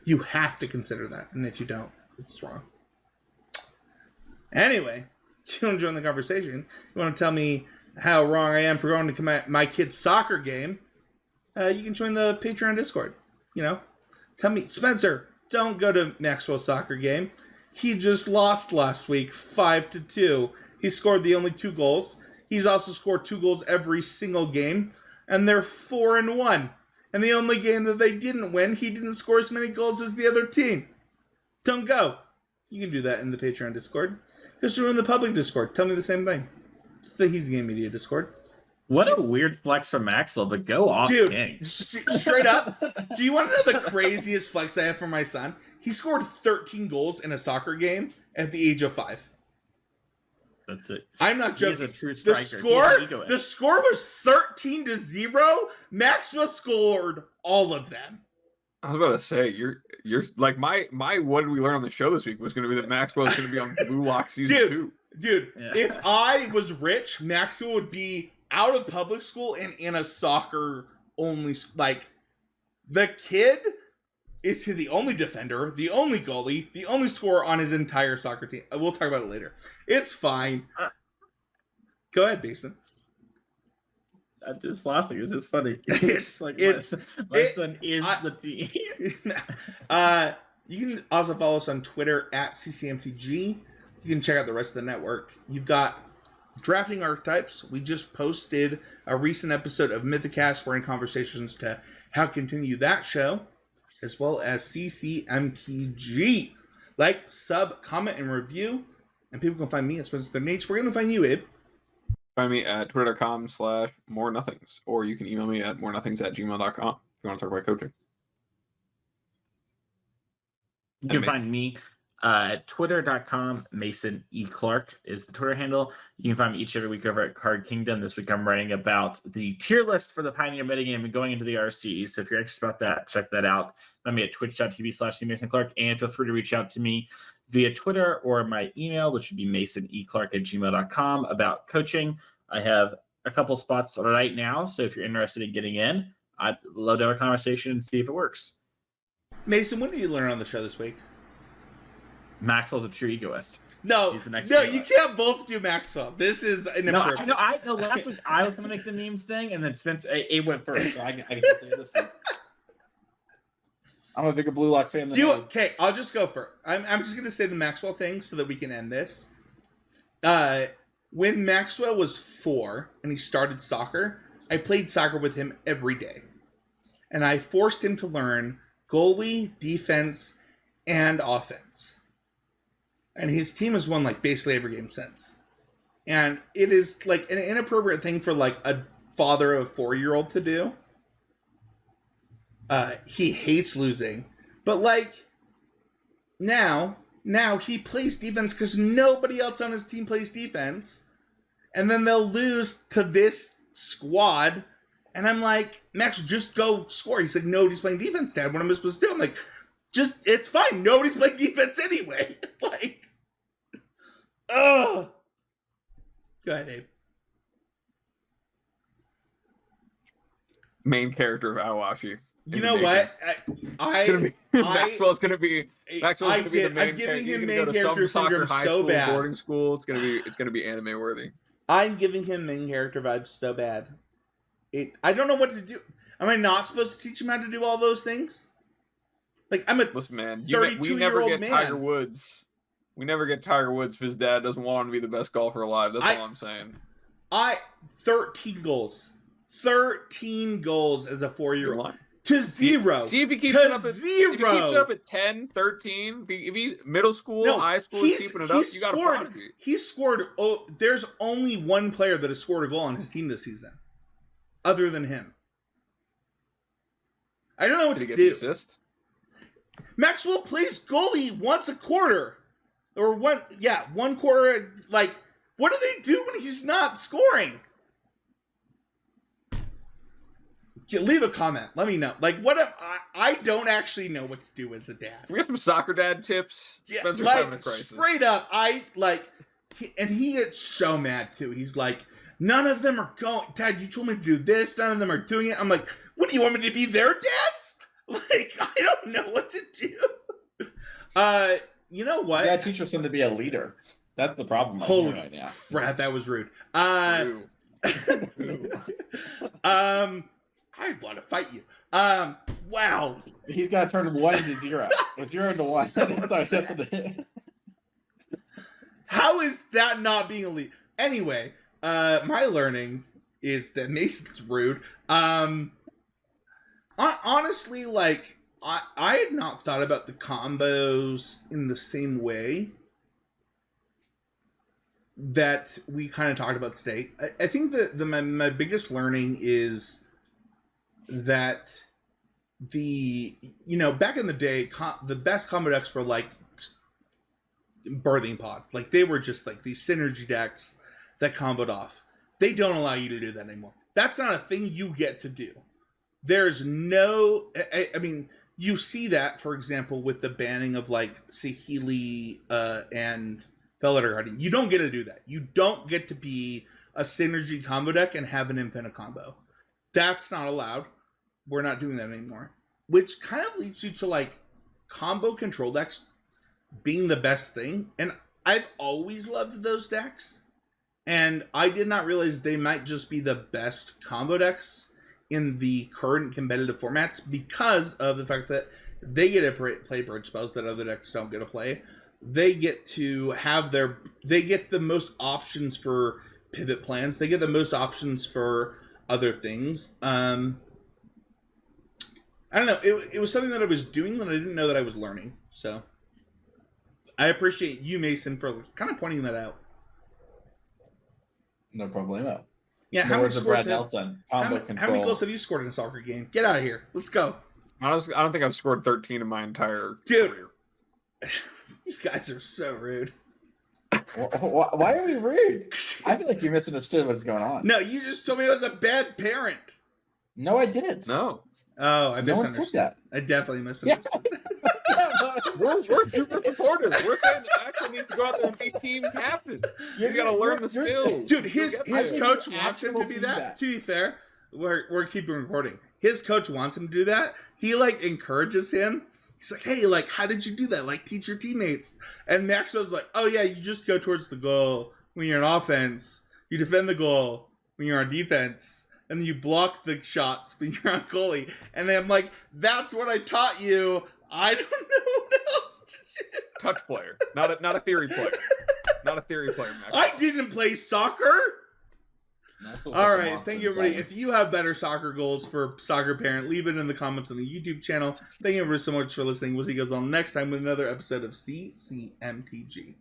you have to consider that, and if you don't, it's wrong. Anyway, if you want to join the conversation, you want to tell me how wrong I am for going to my kid's soccer game, you can join the Patreon Discord. You know, tell me, Spencer, don't go to Maxwell's soccer game. He just lost last week, 5-2. He scored the only 2 goals. He's also scored 2 goals every single game, and they're 4-1. And the only game that they didn't win, he didn't score as many goals as the other team. Don't go. You can do that in the Patreon Discord. Just join the public Discord. Tell me the same thing. It's the He's Game Media Discord. What a weird flex from Maxwell, but go off, dude. King. Straight up. Do you want to know the craziest flex I have for my son? He scored 13 goals in a soccer game at the age of 5. That's it. I'm not joking. He's a true striker. The score was 13-0. Maxwell scored all of them. I was about to say, you're like my what did we learn on the show this week was going to be that Maxwell is going to be on Blue Lock season 2. Dude, yeah. If I was rich, Maxwell would be out of public school and in a soccer only, like, The kid is the only defender, the only goalie, the only scorer on his entire soccer team. We'll talk about it later. It's fine. Go ahead, Basin. I'm just laughing. It's just funny. It's like my son is the team. You can also follow us on Twitter at CCMTG. You can check out the rest of the network. You've got Drafting Archetypes. We just posted a recent episode of Mythicast. We're in conversations to how to continue that show, as well as CCMTG. Like, sub, comment, and review. And people can find me at Spencer Nates. We're going to find you, Abe. Find me at twitter.com/morenothings, or you can email me at morenothings@gmail.com if you want to talk about coaching. You can find me at twitter.com. Mason E. Clark is the Twitter handle. You can find me each every week over at Card Kingdom. This week I'm writing about the tier list for the Pioneer metagame and going into the RC. So if you're anxious about that, check that out. Find me at twitch.tv/CMasonClark, and feel free to reach out to me via Twitter or my email, which would be masoneClark@gmail.com, about coaching. I have a couple spots right now, so if you're interested in getting in, I'd love to have a conversation and see if it works. Mason, what did you learn on the show this week? Maxwell's a true egoist. No, He's the next no, hero. you can't both do Maxwell. This is inappropriate. I know. Last week I was going to make the memes thing, and then Spencer it went first, so I can say this week. I'm a bigger Blue Lock fan than Okay, I'll just go for it. I'm just going to say the Maxwell thing so that we can end this. When Maxwell was 4 and he started soccer, I played soccer with him every day. And I forced him to learn goalie, defense, and offense. And his team has won like basically every game since. And it is like an inappropriate thing for like a father of a 4-year-old to do. He hates losing. But like now he plays defense because nobody else on his team plays defense. And then they'll lose to this squad. And I'm like, Max, just go score. He's like, nobody's playing defense, Dad. What am I supposed to do? I'm like, it's fine. Nobody's playing defense anyway. Like, ugh. Go ahead, Abe. Main character of Awashi. You know what? Maxwell's gonna be the main I'm character. giving He's him gonna main go to character some syndrome high so school, bad. boarding school. It's gonna be anime worthy. I'm giving him main character vibes so bad. I don't know what to do. Am I not supposed to teach him how to do all those things? Like, I'm a Listen, man. 32-year-old man. Tiger Woods. We never get Tiger Woods if his dad doesn't want him to be the best golfer alive. That's all I'm saying. 13 goals. 13 goals as a 4-year-old. To 0. See if he keeps to it up at 0. If he keeps it up at 10, 13, if he's middle school, high school, he's keeping it up, you got a prodigy. He scored. Oh, there's only one player that has scored a goal on his team this season, other than him. I don't know what Did to he get do. the assist? Maxwell plays goalie once a quarter, or one quarter. Like, what do they do when he's not scoring? Leave a comment. Let me know. Like, what if I don't actually know what to do as a dad. We got some soccer dad tips. Yeah, Spencer's having a like, crisis. straight up, he gets so mad too. He's like, none of them are going. Dad, you told me to do this. None of them are doing it. I'm like, what do you want me to be their dads? Like, I don't know what to do. You know what? Yeah, teach your son to be a leader. That's the problem right now. Brad, that was rude. I want to fight you. Wow. He's got to turn 1 into 0. Or 0 into 1. So how is that not being a lead? Anyway, my learning is that Mason's rude. Honestly, like, I had not thought about the combos in the same way that we kind of talked about today. I think that my biggest learning is that back in the day, the best combo decks were like Birthing Pod. Like, they were just like these synergy decks that comboed off. They don't allow you to do that anymore. That's not a thing you get to do. There's no, I mean, you see that, for example, with the banning of like Sahili and Felletter Guardian. You don't get to do that. You don't get to be a synergy combo deck and have an infinite combo. That's not allowed. We're not doing that anymore. which kind of leads you to like combo control decks being the best thing. And I've always loved those decks. And I did not realize they might just be the best combo decks in the current competitive formats because of the fact that they get to play bridge spells that other decks don't get to play. They get to have they get the most options for pivot plans. They get the most options for other things. I don't know. It was something that I was doing that I didn't know that I was learning. So I appreciate you, Mason, for kind of pointing that out. No problemo. Yeah, how many goals have you scored in a soccer game? Get out of here. Let's go. I don't think I've scored 13 in my entire career. You guys are so rude. Why are we rude? I feel like you misunderstood what's going on. No, you just told me I was a bad parent. No, I didn't. No. Oh, I misunderstood. No one said that. I definitely misunderstood. We're super supportive. We're saying that Axel needs to go out there and be team captain. He's got to learn the skills. Dude, his coach wants him to be that. To be fair, we're keeping recording. His coach wants him to do that. He like encourages him. He's like, hey, like, how did you do that? Like, teach your teammates. And Maxwell's like, oh yeah, you just go towards the goal when you're on offense. You defend the goal when you're on defense. And then you block the shots when you're on goalie. And I'm like, that's what I taught you. I don't know what else to do. Touch player, not a theory player. Not a theory player, Max. I didn't play soccer. All right, thank you, everybody. If you have better soccer goals for Soccer Parent, leave it in the comments on the YouTube channel. Thank you everybody so much for listening. We'll see you guys on next time with another episode of CCMTG.